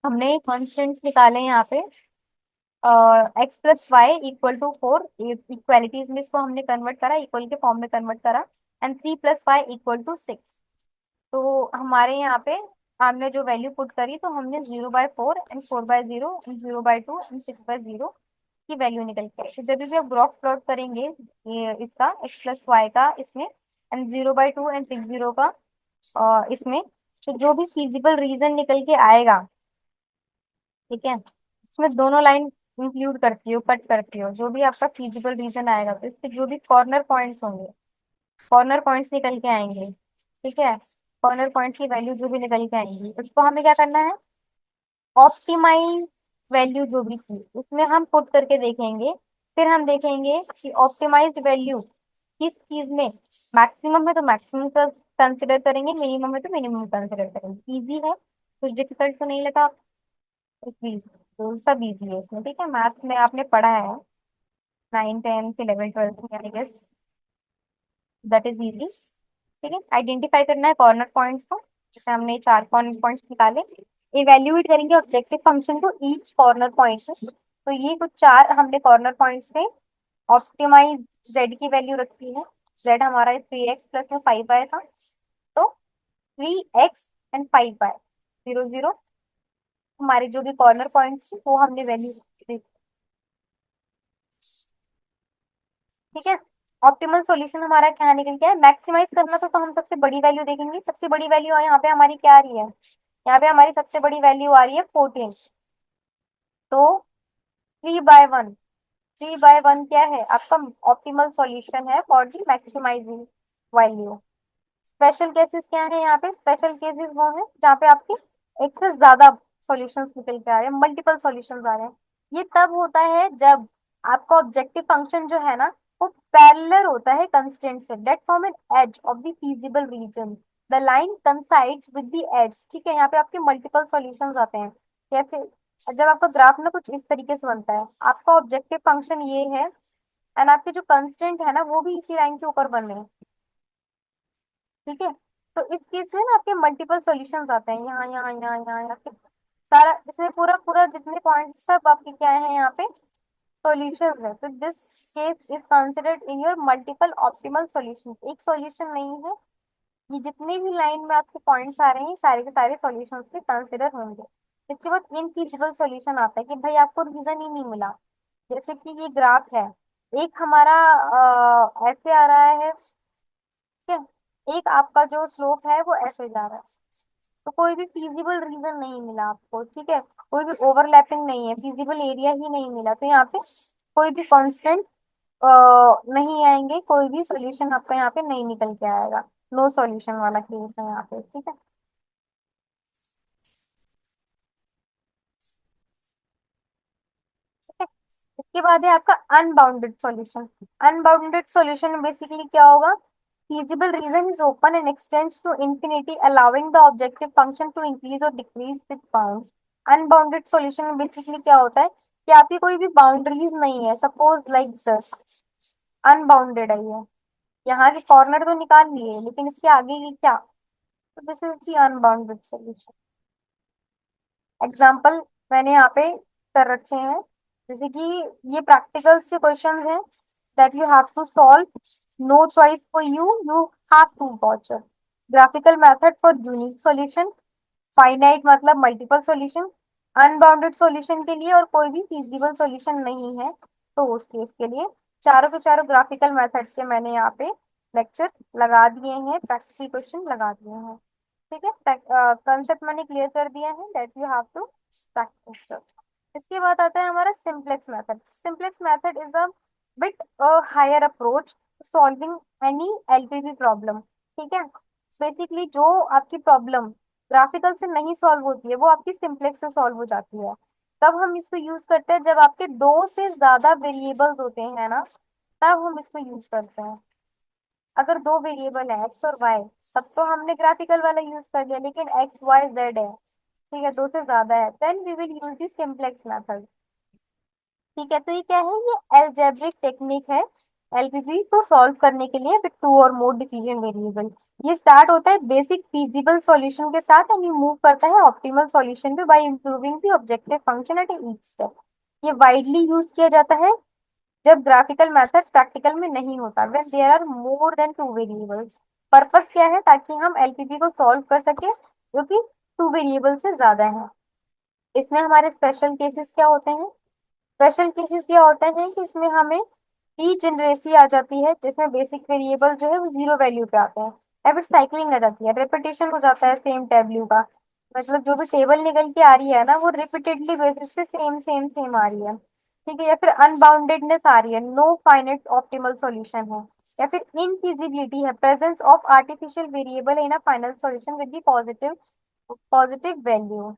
S1: हमने कांस्टेंट्स निकाले यहाँ पे, x+y = 4। इक्वालिटीज में इसको हमने कन्वर्ट करा, इक्वल के फॉर्म में कन्वर्ट करा। And 3+y = 6। तो हमारे यहाँ पे हमने जो वैल्यू पुट करी, तो हमने 0/4 एंड 4/0 एंड 0/2 एंड 6/0 की वैल्यू निकल के आई। तो जब भी आप ग्राफ प्लॉट करेंगे ये इसका x+y का इसमें, एंड 0/2 एंड 6/0 का इसमें, तो जो भी फिजिबल रीजन निकल के आएगा, ठीक है, इसमें दोनों लाइन इंक्लूड करती हो, कट करती हो, जो भी आपका फिजिबल रीजन आएगा तो इसके जो भी कॉर्नर पॉइंट्स होंगे, कॉर्नर पॉइंट्स निकल के आएंगे। ठीक है, कॉर्नर पॉइंट्स की वैल्यू जो भी निकल के आएंगी उसको हमें क्या करना है, ऑप्टिमाइज वैल्यू जो भी थी उसमें हम पुट करके देखेंगे। फिर हम देखेंगे कि ऑप्टिमाइज्ड वैल्यू किस चीज में मैक्सिमम है तो मैक्सिमम कंसिडर करेंगे, मिनिमम है तो मिनिमम कंसिडर करेंगे। इजी है, कुछ डिफिकल्ट तो नहीं लगा। इजी, तो सब इजी है इसमें। ठीक है, मैथ्स में आपने पढ़ा है 9, 10, 11, 12 में, I guess that is easy. ठीक है, आइडेंटिफाई करना है कॉर्नर पॉइंट्स को। जैसे हमने चार कॉर्नर पॉइंट्स निकाले, इवेल्युएट करेंगे ऑब्जेक्टिव फंक्शन को ईच कॉर्नर पॉइंट से। तो ये कुछ चार हमने कॉर्नर पॉइंट्स पे ऑप्टिमाइज जेड की वैल्यू रखी है। जेड हमारा 3x+ में 5y था, तो 3x and 5y, 0 0। हमारे जो भी कॉर्नर पॉइंट्स थे वो हमने वैल्यू, ठीक है। ऑप्टिमल सॉल्यूशन हमारा क्या निकल गया है, मैक्सिमाइज करना तो हम सबसे बड़ी वैल्यू देखेंगे। सबसे बड़ी वैल्यू यहाँ पे हमारी क्या आ रही है, यहाँ पे हमारी सबसे बड़ी वैल्यू आ रही है 14। तो 3/1, 3/1 क्या है आपका ऑप्टिमल सॉल्यूशन है for the maximising value. Special cases क्या है, यहाँ पे स्पेशल केसेस वो है जहाँ पे आपके एक से ज्यादा सॉल्यूशंस निकल के आ रहे हैं, मल्टीपल सॉल्यूशंस आ रहे हैं। ये तब होता है जब आपका ऑब्जेक्टिव फंक्शन जो है ना वो पैरेलल होता है कंस्ट्रेंट से, that form an edge of the feasible region, the line coincides with the edge. ठीक है, यहाँ पे आपके मल्टीपल सॉल्यूशंस आते हैं। कैसे, जब आपका ग्राफ ना कुछ इस तरीके से बनता है, आपका ऑब्जेक्टिव फंक्शन ये है एंड आपके जो कंस्ट्रेंट है ना वो भी इसी लाइन के ऊपर बन रहे हैं। ठीक है, तो इस केस में ना आपके मल्टीपल सॉल्यूशंस आते हैं, यहाँ यहाँ यहाँ यहाँ यहाँ पे सारा, इसमें पूरा पूरा जितने पॉइंट्स सब आपके क्या है यहाँ पे सॉल्यूशंस है। तो this case is considered in your multiple optimal solution. एक सॉल्यूशन नहीं है, ये जितने भी लाइन में आपके पॉइंट्स आ रहे हैं सारे के सारे सॉल्यूशंस पे कंसिडर होंगे। इसके बाद इनफीजिबल सॉल्यूशन आता है कि भाई आपको रीजन ही नहीं मिला। जैसे कि ये ग्राफ है, एक हमारा ऐसे आ रहा है, ठीक है, एक आपका जो स्लोप है वो ऐसे जा रहा है, तो कोई भी फीजिबल रीजन नहीं मिला आपको। ठीक है, कोई भी ओवरलैपिंग नहीं है, फिजिबल एरिया ही नहीं मिला, तो यहाँ पे कोई भी कांस्टेंट नहीं आएंगे, कोई भी सॉल्यूशन आपका यहाँ पे नहीं निकल के आएगा। नो सॉल्यूशन वाला केस है यहाँ पे, ठीक है। ठीक है। इसके बाद है आपका अनबाउंडेड सॉल्यूशन। अनबाउंडेड सॉल्यूशन में बेसिकली क्या होगा, feasible reason is open and extends to infinity, allowing the objective function to increase or decrease with bounds। Unbounded solution में बेसिकली क्या होता है कि आपकी कोई भी बाउंड्रीज नहीं है, सपोज लाइक दिस, अनबाउंडेड है ये, यहाँ के कॉर्नर तो निकाल लिए लेकिन इसके आगे की क्या, तो this is the unbounded solution. Example मैंने यहाँ पे कर रखे हैं, जैसे कि ये प्रैक्टिकल्स के क्वेश्चन हैं that you have to solve, no choice for you, you have to watch graphical method for unique solution, finite मतलब मल्टीपल सॉल्यूशन, अनबाउंडेड सॉल्यूशन के लिए और कोई भी फिजिबल सॉल्यूशन नहीं है, तो उस केस के लिए चारों के चारों ग्राफिकल मेथड्स के मैंने यहाँ पे लेक्चर लगा दिए हैं, प्रैक्टिकल क्वेश्चन लगा दिए हैं। ठीक है, कंसेप्ट मैंने क्लियर कर दिया है that you have to practice. इसके बाद आता है हमारा simplex method. Simplex method is a bit higher approach solving any LPP problem. ठीक है, बेसिकली जो आपकी प्रॉब्लम ग्राफिकल से नहीं सॉल्व होती है वो आपकी सिंपलेक्स से सॉल्व हो जाती है। तब हम इसको यूज करते हैं जब आपके दो से ज्यादा वेरिएबल्स होते हैं ना, तब हम इसको यूज करते हैं। अगर दो वेरिएबल है एक्स और वाई, तब तो हमने ग्राफिकल वाला यूज कर लिया, लेकिन एक्स वाई जेड है, ठीक है, दो से ज्यादा है, then we will use the simplex method. ठीक है, तो ये क्या है, ये एल्जेब्रिक टेक्निक है एलपीपी को सॉल्व करने के लिए with two or more decision variable. ये स्टार्ट होता है बेसिक फीजिबल सॉल्यूशन के साथ एंड ये मूव करता है ऑप्टिमल सॉल्यूशन पे by improving the objective function at each step. ये वाइडली यूज किया जाता है जब ग्राफिकल मेथड प्रैक्टिकल में नहीं होता, when there are more than two variables. Purpose क्या है, ताकि हम एलपीपी को सॉल्व कर सके जो कि टू वेरिएबल से ज्यादा है। इसमें हमारे स्पेशल केसेस क्या होते हैं, स्पेशल केसेस ये होते हैं कि इसमें हमें डीजेनरेसी आ जाती है, जिसमें बेसिक वेरिएबल जो है वो जीरो वैल्यू पे आते हैं, या फिर साइक्लिंग आ जाती है, रेपिटेशन हो जाता है सेम टेबल्यू का, मतलब जो भी टेबल निकल के आ रही है ना वो रिपीटेडली बेसिस पे सेम सेम सेम आ रही है। ठीक है, या फिर अनबाउंडेडनेस आ रही है, नो फाइनाइट ऑप्टिमल सॉल्यूशन है, या फिर इनफिजिबिलिटी है, presence of artificial variable in a final solution with the positive positive value.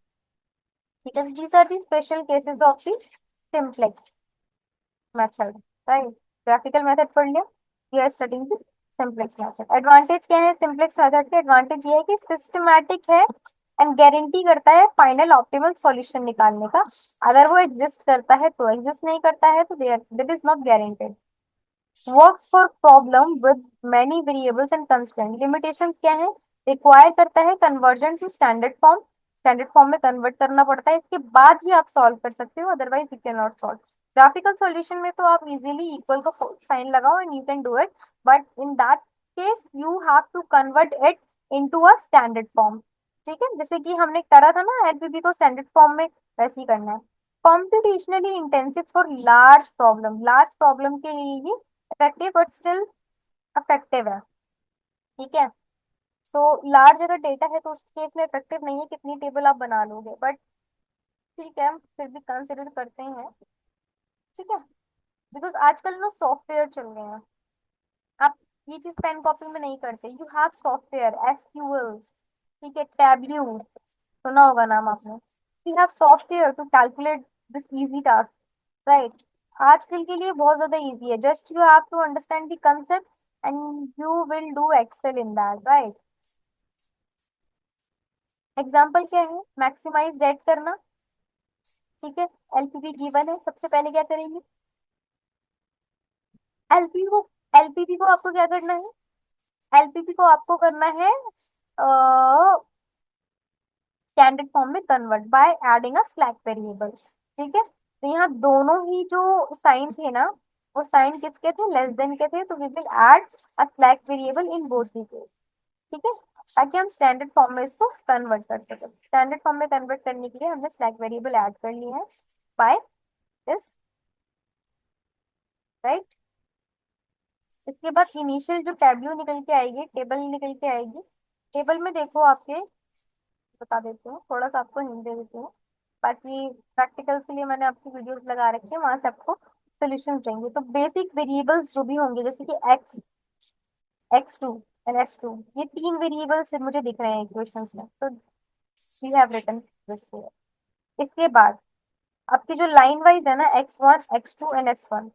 S1: ठीक है, these are the special cases of the simplex method, right. Graphical method पढ़ लिया, we are studying the simplex method. Advantage क्या है सिंप्लेक्स मेथड के, एडवांटेज ये है कि सिस्टमैटिक है एंड गारंटी करता है फाइनल ऑप्टिमल सॉल्यूशन निकालने का। अगर वो एग्जिस्ट करता है तो एग्जिस्ट, नहीं करता है तो there that is not guaranteed. Works for problem with many variables and constraint. Limitations क्या है, रिक्वायर करता है conversion to standard form, standard form में कन्वर्ट करना पड़ता है, इसके बाद ही आप सॉल्व कर सकते हो, otherwise you can not solve. Graphical solution में तो आप इजीली इक्वल का साइन लगाओ and you can do it, but in that case you have to convert it into a standard form. ठीक है, जैसे कि हमने करा था ना एलपीपी को स्टैंडर्ड फॉर्म में, वैसे ही करना है। कॉम्प्यूटेशनली इंटेंसिव फॉर लार्ज प्रॉब्लम के लिए ही इफेक्टिव बट स्टिल अफेक्टिव है। ठीक है, सो लार्ज अगर डेटा है तो उस केस में इफेक्टिव नहीं है, कितनी टेबल आप बना लोगे, बट ठीक है फिर भी कंसिडर करते हैं। ठीक है, बिकॉज आजकल ना सॉफ्टवेयर चल गए हैं, आप ये चीज पेन कॉपी में नहीं करते, यू हैव सॉफ्टवेयर एसक्यूएल, ठीक है, टैब्ल्यू, सुना होगा नाम आपने, you have software to calculate this easy task, right. आजकल के लिए बहुत ज्यादा इजी है, just you have to understand the concept and you will do excel in that, right. Example क्या है, मैक्सिमाइज जेड करना। ठीक है, एलपीपी गिवन है, सबसे पहले क्या करेंगे, एलपी को एलपीपी को आपको क्या करना है, एलपीपी को आपको करना है स्टैंडर्ड फॉर्म में convert by adding a slack variable. ठीक है, तो यहाँ दोनों ही जो साइन थे ना, वो साइन किसके थे, लेस देन के थे, तो we will add a slack variable in both the case. ठीक है, ताकि हम स्टैंडर्ड फॉर्म में इसको कन्वर्ट कर सके। स्टैंडर्ड फॉर्म में कन्वर्ट करने के लिए हमने स्लैक वेरिएबल ऐड कर लिया है बाय दिस, राइट। इसके बाद इनिशियल जो टेबल्यू निकल के आएगी, टेबल निकल के आएगी, टेबल में देखो आपके, बता देती हूँ थोड़ा सा आपको हिंट दे देती हूँ। बाकी प्रैक्टिकल्स के लिए मैंने आपकी वीडियोस लगा रखी है, वहां से आपको सोल्यूशन चाहिए। तो बेसिक वेरिएबल्स जो भी होंगे, जैसे कि X, X two and S two, ये तीन वेरिएबल्स मुझे दिख रहे हैं इक्वेशंस में, तो we have written this here. इसके बाद आपकी जो लाइन वाइज है ना, X one X two and S one,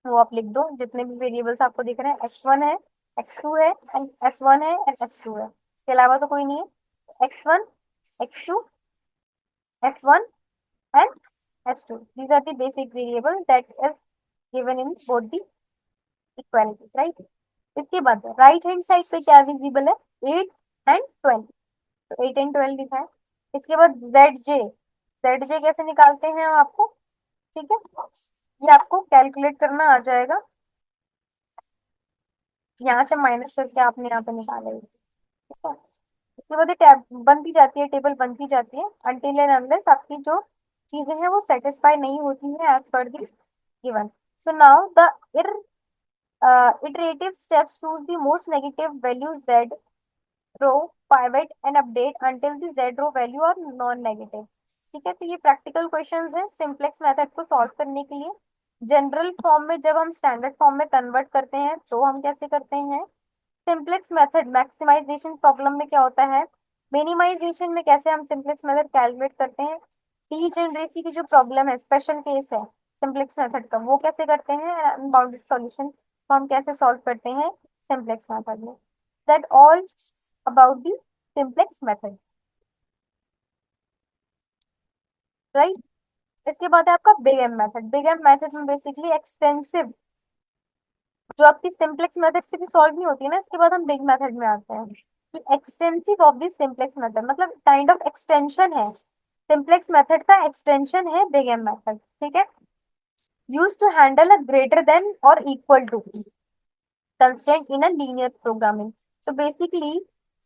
S1: वो आप लिख दो। जितने भी वेरिएबल्स आपको दिख रहे हैं, एक्स वन है, एक्स टू है एंड एस वन है एंड एस टू है, इसके अलावा तो कोई नहीं है। X one, X two, S one and S two, these are the basic variable that is given in both the equalities, right. इसके बाद राइट हैंड साइड पे क्या विजिबल है, 8 एंड 12, तो 8 एंड 12 लिखा है। इसके बाद जेड जे, जेड जे कैसे निकालते हैं हम आपको, ठीक है, ये आपको कैलकुलेट करना आ जाएगा, यहाँ से माइनस करके आपने यहाँ पे निकाला है, ठीक है। इसके बाद ये टैब बनती जाती है, टेबल बनती जाती है, अनटिल एंड अनलेस आपकी जो चीजें हैं वो सेटिस्फाई नहीं होती है एज पर the given. So now the iterative steps choose the most negative value z row pivot and update until the z row value are non negative। ठीक है, तो ये प्रैक्टिकल क्वेश्चंस है सिंपलेक्स मेथड को सॉल्व करने के लिए। जनरल फॉर्म में जब हम स्टैंडर्ड फॉर्म में कन्वर्ट करते हैं तो हम कैसे करते हैं, सिंपलेक्स मेथड मैक्सिमाइजेशन प्रॉब्लम में क्या होता है, मिनिमाइजेशन में कैसे हम सिंपलेक्स मेथड कैलकुलेट करते हैं, डी जनरेसी की जो प्रॉब्लम है, स्पेशल केस है सिंपलेक्स मेथड का, वो कैसे करते हैं, अनबाउंडेड सॉल्यूशन को हम कैसे सॉल्व करते हैं सिंपलेक्स मेथड में। That all about the simplex method, right. इसके बाद है आपका big M method. Big M method में बेसिकली एक्सटेंसिव, जो आपकी सिंपलेक्स मेथड से भी सॉल्व नहीं होती है ना, इसके बाद हम बिग मेथड में आते हैं कि extensive of this simplex method, मतलब काइंड ऑफ एक्सटेंशन है, सिंपलेक्स मेथड का एक्सटेंशन है बिग एम मेथड, ठीक है। Use to handle a greater than और equal to constraint in a linear programming. So basically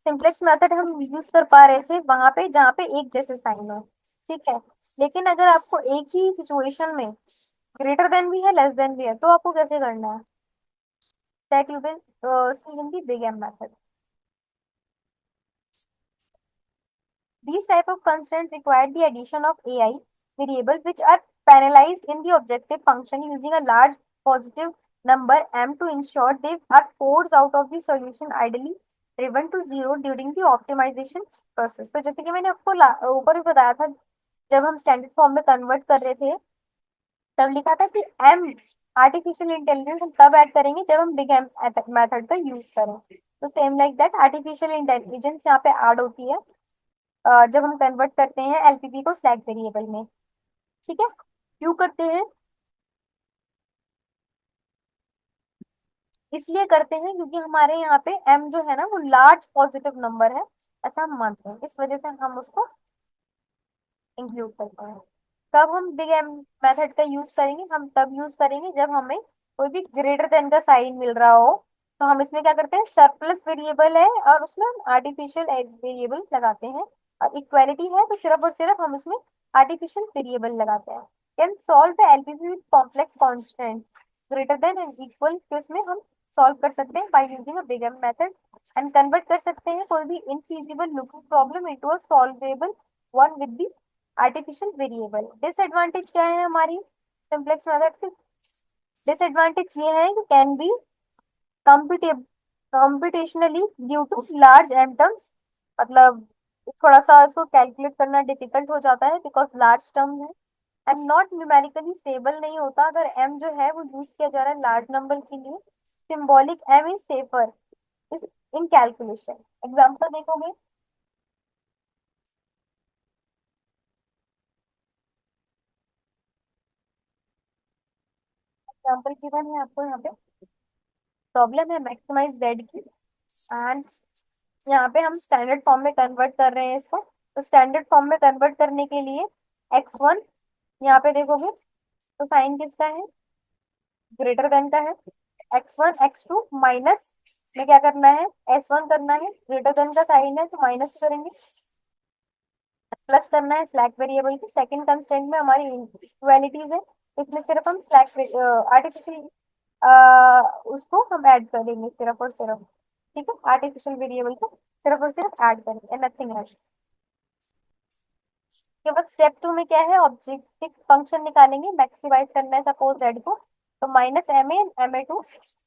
S1: simplex method हम यूज कर पा रहे थे वहां पे जहाँ पे एक जैसे साइन हो, ठीक है। लेकिन अगर आपको एक ही सिचुएशन में ग्रेटर देन भी है लेस देन भी है, तो आपको कैसे करना है, that you will see in the big M method. These type of constraints require the addition of AI variables which are parallelized in the objective function using a large positive number m to ensure they are forced out of the solution ideally driven to zero during the optimization process। तो जैसे कि मैंने आपको ऊपर भी बताया था, जब हम स्टैंडर्ड फॉर्म में कन्वर्ट कर रहे थे तब लिखा था कि एम आर्टिफिशियल इंटेलिजेंस हम तब ऐड करेंगे जब हम बिग एम मेथड का यूज करें। तो same like that artificial intelligence यहाँ पे ऐड होती है जब हम कन्वर्ट करते हैं एलपीपी को स्लैग वेरिएबल में, ठीक है। क्यों करते हैं, इसलिए करते हैं क्योंकि हमारे यहाँ पे एम जो है ना वो लार्ज पॉजिटिव नंबर है, ऐसा हम मानते हैं, इस वजह से हम उसको इंक्लूड करते हैं। कब हम बिग एम मेथड का यूज करेंगे, हम तब यूज करेंगे जब हमें कोई भी ग्रेटर देन का साइन मिल रहा हो, तो हम इसमें क्या करते हैं, सरप्लस वेरिएबल है और उसमें हम आर्टिफिशियल वेरिएबल लगाते हैं, और इक्वालिटी है तो सिर्फ और सिर्फ हम उसमें आर्टिफिशियल वेरिएबल लगाते हैं। Can solve the LPP with complex constant greater than and equal, तो इसमें हम सॉल्व कर सकते हैं by using a big M method and convert कर सकते हैं कोई भी infeasible looking problem into a solvable one with the artificial variable. Disadvantage क्या है हमारी सिंपलेक्स मेथड की, डिसएडवांटेज ये है कि can be computationally due to large M terms, मतलब थोड़ा सा इसको कैलकुलेट करना डिफिकल्ट हो जाता है बिकॉज लार्ज टर्म है, एंड नॉट न्यूमेरिकली स्टेबल नहीं होता अगर एम जो है वो यूज किया जा रहा है लार्ज नंबर के लिए। Symbolic M is safer is in calculation. Example देखोगे, एग्जाम्पल गिवन है आपको यहाँ पे, प्रॉब्लम है मैक्सिमाइज जेड की, एंड यहाँ पे हम स्टैंडर्ड फॉर्म में कन्वर्ट कर रहे हैं इसको। तो स्टैंडर्ड फॉर्म में कन्वर्ट करने के लिए एक्स वन, यहाँ पे देखोगे तो साइन किसका है, ग्रेटर देन का है, X one X two minus में क्या करना है, एस वन करना है, ग्रेटर देन का साइन है तो माइनस करेंगे, प्लस करना है स्लैक वेरिएबल की। सेकंड कंस्टेंट में हमारी इक्वालिटीज है, तो इसमें सिर्फ हम स्लैक आर्टिफिशियल उसको हम ऐड करेंगे सिर्फ और सिर्फ, ठीक है, आर्टिफिशियल वेरिएबल को सिर्फ और सिर्फ ऐड करेंगे, नथिंग एल्स। के बाद स्टेप टू में क्या है, ऑब्जेक्टिव फंक्शन निकालेंगे, मैक्सिमाइज करना है सपोज जेड को, तो minus M A M A two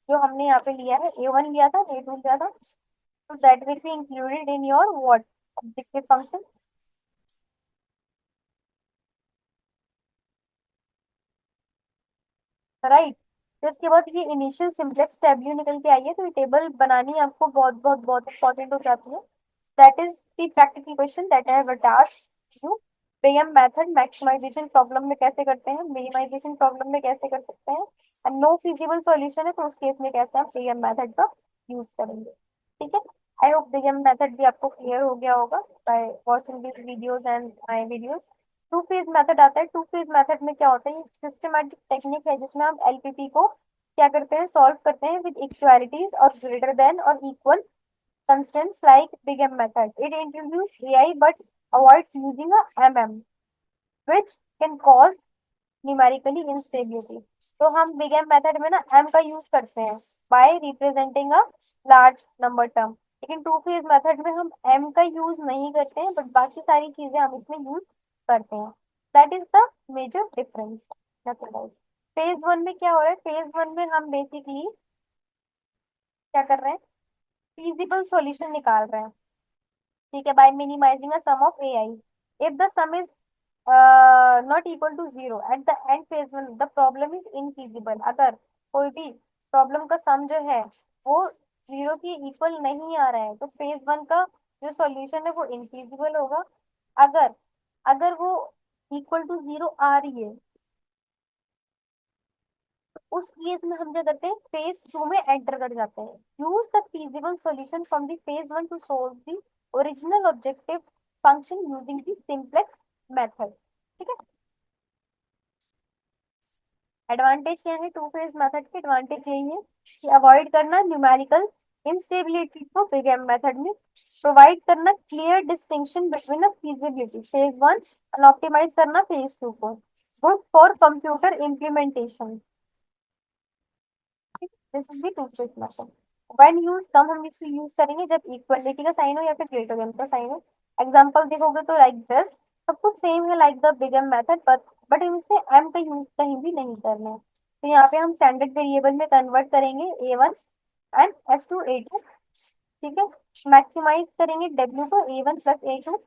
S1: जो हमने यहाँ पे लिया है, ए वन लिया था, ए टू लिया था, तो that will be included in your what objective function, right. तो इसके बाद ये इनिशियल सिंपलेक्स टेबल्यू निकल के आई है, तो ये टेबल बनानी आपको बहुत बहुत बहुत इंपॉर्टेंट हो जाती है। That is the practical question that I have task you. BM method maximisation problem में कैसे करते हैं, मिनिमाइजेशन प्रॉब्लम में कैसे कर सकते हैं, एंड नो फिजिबल सॉल्यूशन है तो उस केस में कैसे आप बीएम मेथड का यूज करेंगे। ठीक है, आई होप बीएम मेथड भी आपको क्लियर हो गया होगा by watching this videos and my videos. To phase method आता है, टू फेज मेथड में क्या होता है, सिस्टमैटिक टेक्निक है जिसमें हम एलपीपी को क्या करते हैं, सॉल्व करते हैं विद इक्वालिटीज और ग्रेटर देन और equal constraints like big M method. It introduces AI but avoids using a MM, which can cause numerically instability. तो हम big M method में ना M का यूज करते हैं by representing a large number term. लेकिन टू फेज मेथड में हम M का यूज नहीं करते हैं बट बाकी सारी चीजें हम इसमें यूज करते हैं। That is the major difference. Phase one में क्या हो रहा है, फेज वन में हम बेसिकली क्या कर रहे हैं, फिजिबल सॉल्यूशन निकाल रहे हैं। ठीक है, by minimizing a sum of A I, if the sum is not equal to zero at the end phase one the problem is infeasible. अगर कोई भी प्रॉब्लम का सम जो है वो जीरो की इक्वल नहीं आ रहा है तो फेज वन का जो सॉल्यूशन है वो इनफीजिबल होगा। अगर अगर वो इक्वल टू जीरो आ रही है उस केस में हम क्या करते हैं, फेज टू में एंटर कर जाते हैं। Use the feasible solution from the phase one to solve the original objective function using the simplex method। ठीक है, एडवांटेज क्या है टू फेज मेथड के, एडवांटेज यही है कि अवॉइड करना न्यूमेरिकल इंस्टेबिलिटी को बिग एम मेथड में, प्रोवाइड करना clear distinction between a feasibility phase one और ऑप्टिमाइज करना फेज टू को, good for computer implementation. This is the two phase method. When use कम हम इसको यूज करेंगे जब इक्वलिटी का साइन हो या फिर ग्रेटर देन का साइन हो। एग्जांपल देखोगे तो लाइक दिस, सब कुछ सेम है like the begin method, but हम इसमें एम का यूज कहीं भी नहीं करना है। तो यहाँ पे हम स्टैंडर्ड वेरिएबल में कन्वर्ट करेंगे A one and S two A two. ठीक है, मैक्सिमाइज करेंगे डब्ल्यू को A one plus A two.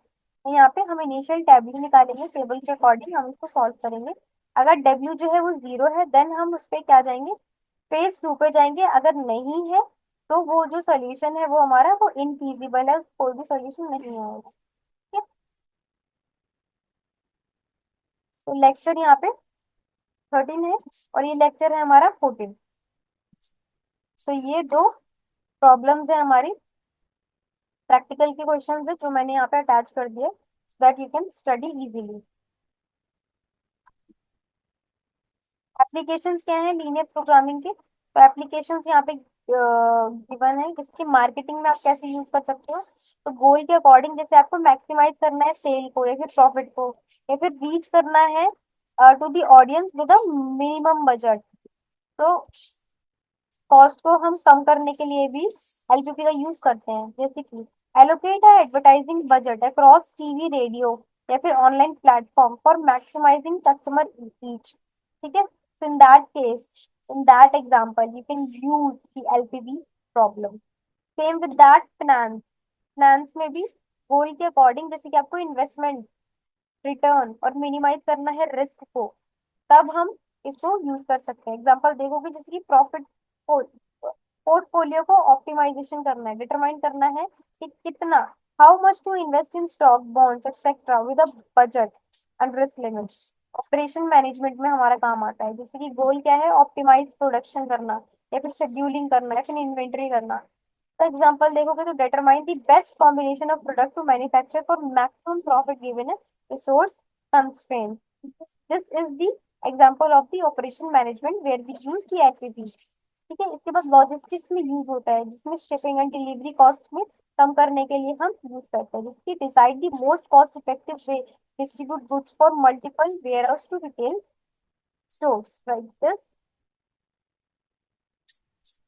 S1: यहाँ पे हम इनिशियल टेबल निकालेंगे, टेबल के अकॉर्डिंग हम इसको सॉल्व करेंगे। अगर डब्ल्यू जो है वो जीरो है देन हम उस पर क्या जाएंगे, फेज टू पे जाएंगे। अगर नहीं है तो वो जो सोल्यूशन है वो हमारा वो इनफीजिबल है, कोई भी सोल्यूशन नहीं आएगा। ठीक है, तो लेक्चर यहाँ पे 13 है और ये लेक्चर है हमारा 14। तो ये दो प्रॉब्लम्स है हमारी, प्रैक्टिकल के क्वेश्चंस है जो मैंने यहाँ पे अटैच कर दिए so that you can study easily. Applications क्या है लीनियर प्रोग्रामिंग के, तो एप्लीकेशंस यहाँ पे गिवन है जिसकी मार्केटिंग में आप कैसे यूज कर सकते हो। तो गोल के अकॉर्डिंग जैसे आपको मैक्सिमाइज करना है सेल को या फिर प्रॉफिट को या फिर रीच करना है to the audience with a minimum budget, तो कॉस्ट को हम कम करने के लिए भी एलपीपी का यूज करते हैं। जैसे कि allocate advertising budget across TV radio या फिर online platform for maximising customer reach. ठीक है, so in that case, in that example you can use the LPV problem। Same with that finance, finance में भी गोल के अकॉर्डिंग जैसे कि आपको इन्वेस्टमेंट रिटर्न और मिनिमाइज करना है रिस्क को, तब हम इसको यूज कर सकते हैं। एग्जांपल देखोगे जैसे कि प्रॉफिट पोर्टफोलियो को ऑप्टिमाइजेशन करना है, डिटरमाइन करना है कि कितना, how much to invest in stock bonds etcetera with a budget and risk limits. Operation management में हमारा काम आता है, जैसे कि गोल क्या है, ऑप्टिमाइज प्रोडक्शन करना या फिर शेड्यूलिंग करना या फिर इन्वेंटरी करना। तो एग्जांपल देखोगे तो determine the best combination of product to manufacture for maximum profit given है resource constraint. This is the example of the operation management where we use the LPP. ठीक है, इसके बाद लॉजिस्टिक्स में यूज होता है जिसमें शिपिंग एंड डिलीवरी कॉस्ट में कम करने के लिए हम यूज करते हैं, जिसकी decide the most cost effective way distribute goods for multiple warehouse to retail stores, right this.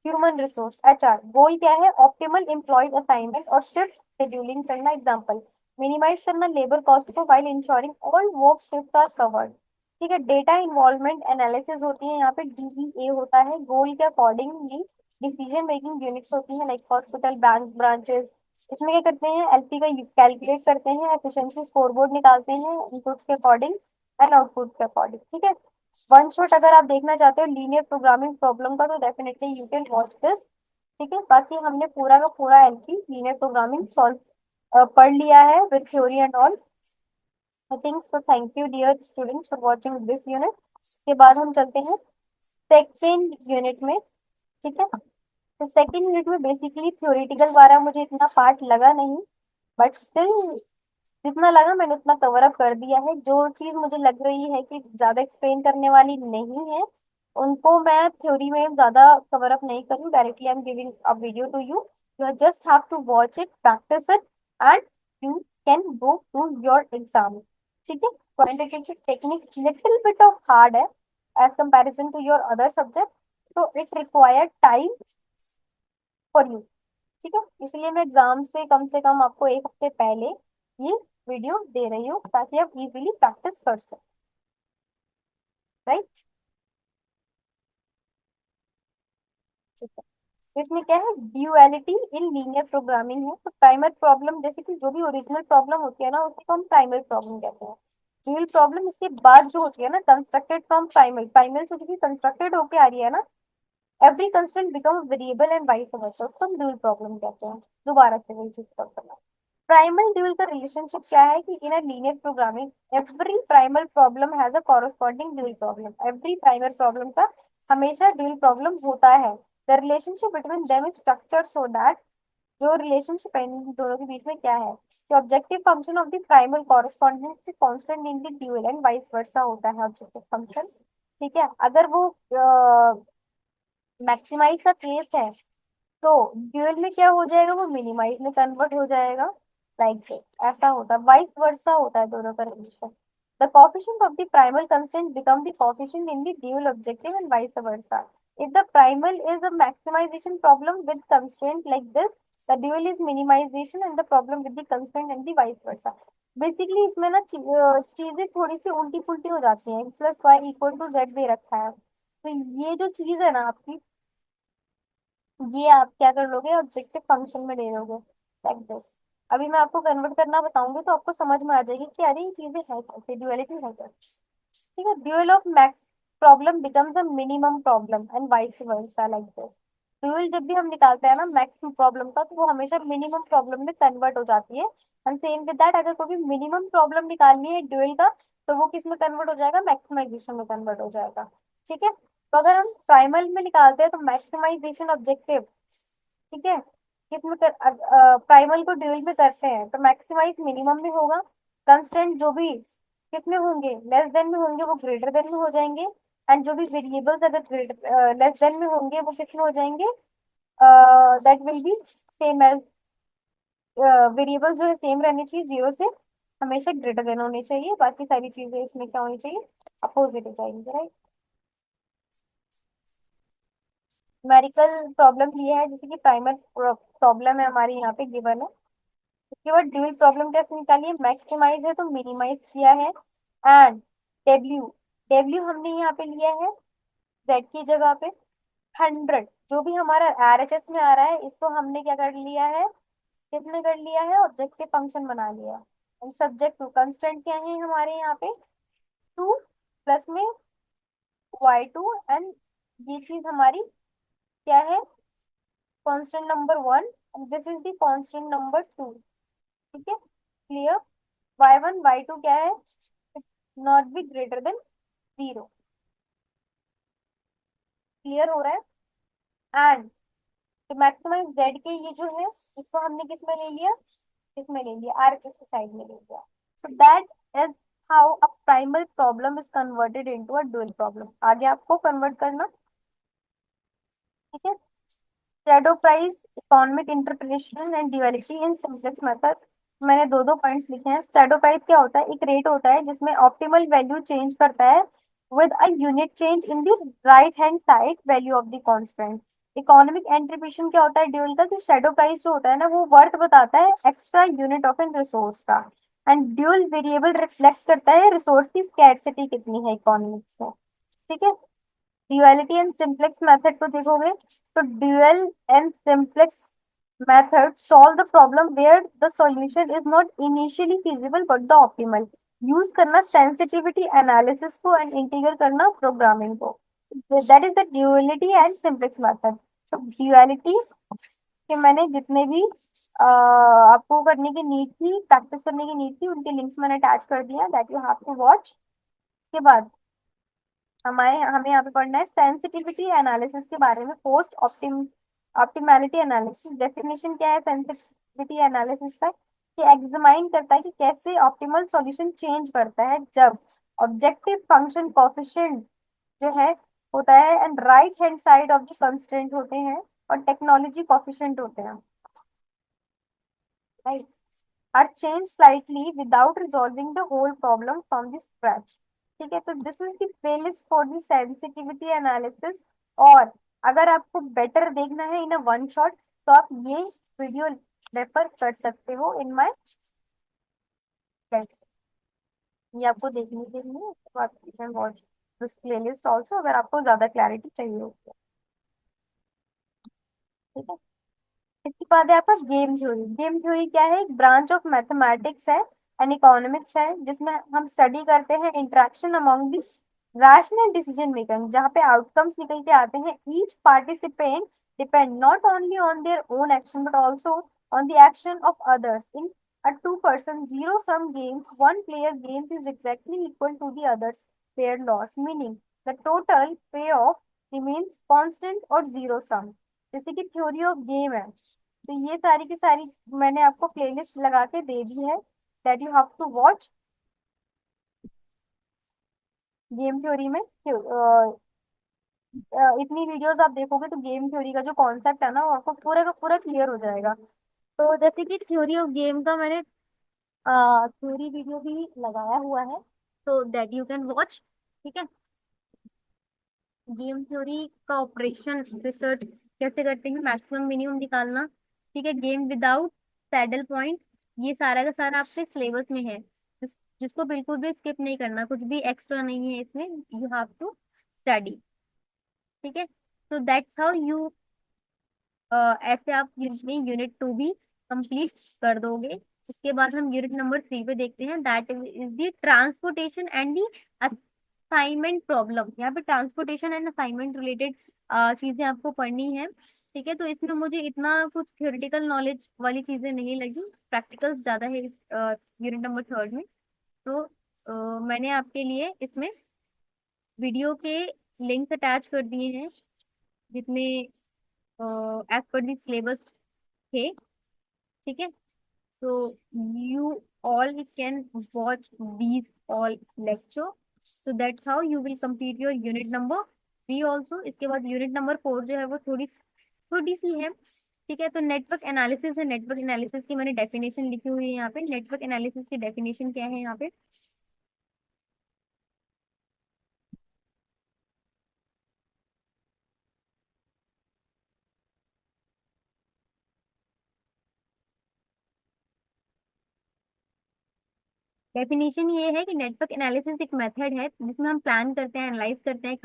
S1: Human resource HR goal क्या है, ऑप्टिमल एम्प्लॉय असाइनमेंट और शिफ्ट शेड्यूलिंग करना। एग्जांपल मिनिमाइज करना लेबर कॉस्ट को while ensuring all work shift are covered. ठीक है, डेटा इन्वॉल्वमेंट एनालिसिस होती है यहाँ पे, डीबीए होता है, गोल के अकॉर्डिंगली डिसीजन मेकिंग यूनिट्स होती है, लाइक हॉस्पिटल, बैंक, ब्रांचेस। इसमें क्या करते हैं, एलपी का कैलकुलेट करते हैं, एफिशिएंसी स्कोरबोर्ड निकालते हैं इनपुट्स के अकॉर्डिंग एंड आउटपुट के अकॉर्डिंग। ठीक है, वन शॉट अगर आप देखना चाहते हो लीनियर प्रोग्रामिंग प्रॉब्लम का तो definitely you can watch this. ठीक है, बाकी हमने पूरा का पूरा एलपी लीनियर प्रोग्रामिंग सॉल्व पढ़ लिया है with theory and all. I think so, thank you dear students for watching this unit. इसके बाद हम चलते हैं सेकेंड यूनिट में। ठीक है, तो सेकेंड यूनिट में बेसिकली थ्योरेटिकल वाला मुझे इतना पार्ट लगा नहीं, बट स्टिल जितना लगा मैंने उतना कवर अप कर दिया है। जो चीज मुझे लग रही है कि ज्यादा एक्सप्लेन करने वाली नहीं है उनको मैं थ्योरी में ज्यादा कवर अप नहीं करूँ, directly I am giving a video to you, you just have to watch it, practice it and you can go to your exam. ठीक है, quantitative techniques little bit of hard है as comparison to your other subject, तो it require time for you. ठीक है, इसलिए मैं एग्जाम से कम आपको एक हफ्ते पहले ये वीडियो दे रही हूँ ताकि आप इजीली प्रैक्टिस कर सको। राइट, ठीक है, इसमें क्या है, ड्यूअलिटी इन लीनियर प्रोग्रामिंग है। तो प्राइमर प्रॉब्लम जैसे कि जो भी ओरिजिनल प्रॉब्लम होती है ना उसको हम प्राइमर प्रॉब्लम कहते हैं। ड्यूअल प्रॉब्लम इसके बाद जो होती है ना, कंस्ट्रक्टेड फ्रॉम प्राइमल, प्राइमल से जो भी कंस्ट्रक्टेड होके आ रही है ना, every constant become variable and vice versa, उसको हम ड्यूल प्रॉब्लम कहते हैं। दोबारा से वही चीज करना, प्राइमल ड्यूल का रिलेशनशिप क्या है कि in a linear programming every primal problem has a corresponding dual problem, every primal problem का हमेशा ड्यूल प्रॉब्लम होता है। The relationship between them is structured so that, जो रिलेशनशिप है इन दोनों के बीच में क्या है, कि objective function of the primal corresponding to constant in the dual and vice versa होता है ऑब्जेक्टिव फंक्शन। ठीक है, अगर वो मैक्सिमाइज का केस है तो ड्यूअल में क्या हो जाएगा, वो मिनिमाइज में कन्वर्ट हो जाएगा, लाइक ऐसा होता है, वाइस वर्सा होता है दोनों का relation. The coefficient of the primal constant become the coefficient in the dual objective and vice versa. If the primal is a maximisation problem with constraint like this, the dual is minimisation and the problem with the constraint and the vice versa. Basically इसमें ना चीजें थोड़ी सी उल्टी पुल्टी हो जाती हैं, X plus Y equal to Z दे रखा है, तो ये जो चीज है ना आपकी, ये आप क्या कर लोगे, ऑब्जेक्टिव फंक्शन में ले लोगे, लाइक दिस। अभी मैं आपको कन्वर्ट करना बताऊंगी तो आपको समझ में आ जाएगी कि अरे ये चीजें है कैसे, ड्यूअलिटी है कैसे। ठीक है, dual of max problem becomes a minimum problem and vice versa, like this. Dual जब भी हम निकालते हैं ना मैक्सिमम प्रॉब्लम का, तो वो हमेशा मिनिमम प्रॉब्लम में कन्वर्ट हो जाती है। एंड सेम विद दैट, अगर कोई भी मिनिमम प्रॉब्लम निकालनी है ड्यूअल का, तो वो किस में कन्वर्ट हो जाएगा, मैक्सिमाइजेशन में कन्वर्ट हो जाएगा। ठीक है, तो अगर हम प्राइमल में निकालते हैं तो मैक्सिमाइजेशन ऑब्जेक्टिव, ठीक है, किसमें कर प्राइमल को ड्यूल में करते हैं तो मैक्सिमाइज मिनिमम में होगा, कंस्टेंट जो भी किसमें होंगे, लेस देन में होंगे वो ग्रेटर देन में हो जाएंगे, एंड जो भी वेरिएबल्स अगर ग्रेटर लेस देन में होंगे वो किसमें हो जाएंगे, that will be same as, variable जो है सेम रहनी चाहिए, जीरो से हमेशा ग्रेटर देन होनी चाहिए, बाकी सारी चीजें इसमें क्या होनी चाहिए, अपोजिट हो जाएंगे। राइट, न्यूमेरिकल प्रॉब्लम दिया है जैसे कि प्राइमर प्रॉब्लम है हमारी यहाँ पे गिवन है, उसके बाद ड्यूल प्रॉब्लम कैसे निकाली है, मैक्सिमाइज है तो मिनिमाइज किया है, एंड डब्ल्यू, डब्ल्यू हमने यहाँ पे लिया है जेड की जगह पे 100, जो भी हमारा आरएचएस में आ रहा है इसको हमने क्या कर लिया है, किसमें कर लिया है, ऑब्जेक्टिव फंक्शन बना लिया। एंड सब्जेक्ट टू कंस्टेंट क्या है हमारे यहाँ पे, 2 प्लस में y2, एंड ये चीज हमारी क्या है, constant number 1, and this is the constant number 2। ठीक है, क्लियर, y1 y2 क्या है, not be greater then 0। Clear हो रहा है, एंड तो मैक्सिमाइज जेड के ये जो है इसको हमने किस में ले लिया, किस में ले लिया, आरएचएस के साइड में ले लिया। So that is how a primal problem is converted into a dual problem. आगे आपको कन्वर्ट करना। ठीक है, shadow price, economic interpretation and duality in simplex method, मैंने दो दो पॉइंट्स लिखे हैं। शैडो प्राइस क्या होता है, एक रेट होता है जिसमें ऑप्टिमल वैल्यू चेंज करता है with a unit change in the right hand side value of the constant. Economic एंट्रीब्यूशन क्या होता है ड्यूल का, कि शेडो प्राइस जो होता है ना वो वर्थ बताता है extra unit of an resource का। एंड ड्यूल वेरिएबल रिफ्लेक्ट करता है रिसोर्स की स्कैर्सिटी कितनी है इकोनॉमिक्स में। ठीक है। ड्यूअलिटी एंड सिंप्लेक्स मेथड को देखोगे तो dual and simplex method solve the problem where the solution is not initially feasible but the optimal. Use करना सेंसिटिविटी एनालिसिस को एंड इंटीग्रेट करना प्रोग्रामिंग को। That is the duality and simplex method. तो ड्यूअलिटी के मैंने जितने भी आपको करने की नीड थी, प्रैक्टिस करने की नीड थी, उनके लिंक्स मैंने अटैच कर दिया, that you have to watch. उसके बाद हमारे हमें यहाँ पे पढ़ना है सेंसिटिविटी एनालिसिस के बारे में, पोस्ट ऑप्टिमैलिटी एनालिसिस। डेफिनेशन क्या है सेंसिटिविटी एनालिसिस का, कि एग्जामाइन करता है कि कैसे ऑप्टिमल सॉल्यूशन चेंज करता है जब ऑब्जेक्टिव फंक्शन कोफिशिएंट जो है होता है and right hand side of the constraint होते हैं और टेक्नोलॉजी कोफिशिएंट होते हैं, right, are changed slightly without resolving the whole problem from the scratch। ठीक है, तो this is the playlist for the sensitivity analysis. और अगर आपको बेटर देखना है इन अ वन शॉट तो आप ये वीडियो रेफर कर सकते हो इन माय, ये आपको देखने के लिए, तो आप can watch this playlist also अगर आपको ज्यादा क्लैरिटी चाहिए होगी। ठीक है। इसके बाद है आपका गेम थ्योरी। गेम थ्योरी क्या है, एक ब्रांच ऑफ मैथमेटिक्स है एंड इकोनॉमिक्स है, जिसमें हम स्टडी करते हैं इंटरेक्शन अमॉन्ग दी रैशनल डिसीजन मेकिंग, जहाँ पे आउटकम्स निकल के आते हैं। Each participant depend not only on their own action but also on the action of others in a two-person zero-sum game. One player gains is exactly equal to the other's player loss, meaning the total payoff remains constant or zero sum। जैसे कि थ्योरी ऑफ गेम है, तो ये सारी की सारी मैंने आपको प्लेलिस्ट लगा के दे दी है, that you have to watch. Game theory में इतनी वीडियोस आप देखोगे तो गेम थ्योरी का जो कॉन्सेप्ट है ना वो आपको पूरा का पूरा क्लियर हो जाएगा। तो जैसे कि थ्योरी ऑफ गेम का मैंने थ्योरी वीडियो भी लगाया हुआ है, तो दैट यू कैन वॉच। ठीक है। गेम थ्योरी का ऑपरेशन रिसर्च कैसे करते हैं, मैक्सिमम मिनिमम निकालना। ठीक है। गेम विदाउट सैडल पॉइंट, ये सारा का सारा आपके सिलेबस में है, जिसको बिल्कुल भी स्किप नहीं करना, कुछ भी एक्स्ट्रा नहीं है इसमें, यू हैव टू स्टडी। ठीक है। तो दैट्स हाउ यू, ऐसे आप यूनिट 2 भी कंप्लीट कर दोगे। उसके बाद हम यूनिट नंबर 3 पे देखते हैं, that is the transportation and the assignment problem. यहाँ पे ट्रांसपोर्टेशन एंड असाइनमेंट रिलेटेड चीजें आपको पढ़नी है। ठीक है। तो इसमें मुझे इतना कुछ थ्योरेटिकल नॉलेज वाली चीजें नहीं लगी, प्रैक्टिकल ज्यादा है इस यूनिट नंबर 3 में। तो मैंने आपके लिए इसमें वीडियो के लिंक्स अटैच कर दिए हैं, जितने एज पर दी सिलेबस थे। ठीक है। so you all can watch these all lecture, so that's how you will complete your unit number 3 also। इसके बाद यूनिट नंबर 4 जो है वो थोड़ी छोटी सी है। ठीक है। तो नेटवर्क एनालिसिस है, नेटवर्क एनालिसिस की मैंने डेफिनेशन लिखी हुई है यहाँ पे। नेटवर्क एनालिसिस की डेफिनेशन क्या है यहाँ पे, डेफिनेशन ये है कि नेटवर्क एनालिसिस एक मेथड है जिसमें हम प्लान करते हैं, एनालाइज करते हैं,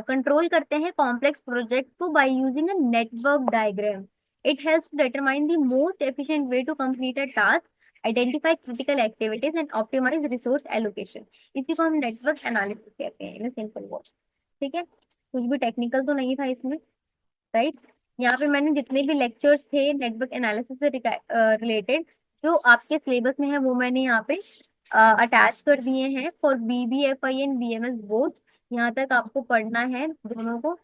S1: कंट्रोल करते हैं कॉम्प्लेक्स प्रोजेक्ट को by using a network diagram. It helps to determine the most efficient way to complete a task, identify critical activities and optimise resource allocation. इसी को हम नेटवर्क एनालिसिस कहते हैं इन सिंपल वर्ड। ठीक है। कुछ भी टेक्निकल तो नहीं था इसमें, राइट। यहाँ पे मैंने जितने भी लेक्चर्स थे नेटवर्क एनालिसिस से रिलेटेड जो आपके सिलेबस में है वो मैंने यहाँ पे अटैच कर दिए हैं for BBFI and BMS both. यहाँ तक आपको पढ़ना है दोनों को।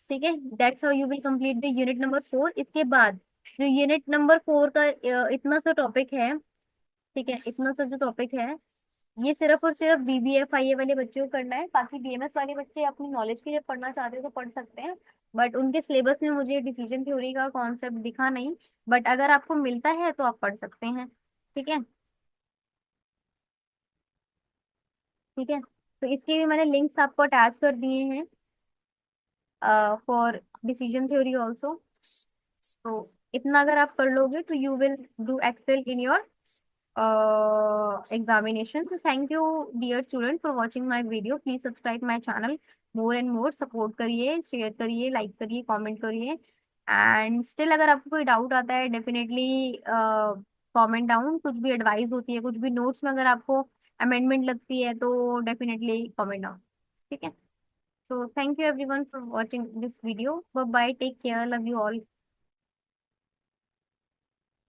S1: ठीक है। That's how you will complete the unit number 4। इसके बाद जो यूनिट नंबर 4 का इतना सा टॉपिक है, ठीक है, इतना सा जो टॉपिक है ये सिर्फ और सिर्फ BBFIA वाले बच्चों को करना है। बाकी BMS वाले बच्चे अपनी नॉलेज के लिए पढ़ना चाहते हैं तो पढ़ सकते हैं, बट उनके सिलेबस में मुझे डिसीजन थ्योरी का कॉन्सेप्ट दिखा नहीं। बट अगर आपको मिलता है तो आप पढ़ सकते हैं। ठीक है। ठीक है। तो इसके भी मैंने लिंक्स आपको अटैच कर दिए हैं। For decision theory also. तो इतना अगर आप कर लोगे तो you will do excel in your examination. So thank you dear student for watching my video. Please subscribe my channel more and more. Support करिए, शेयर करिए, लाइक करिए, कमेंट करिए। एंड स्टिल अगर आपको कोई डाउट आता है डेफिनेटली कमेंट डाउन। कुछ भी एडवाइस होती है, कुछ भी नोट्स में अगर आपको अमेंडमेंट लगती है तो डेफिनेटली कमेंट डाउन। ठीक है। सो thank you everyone for watching this video. Bye bye, take care, love you all.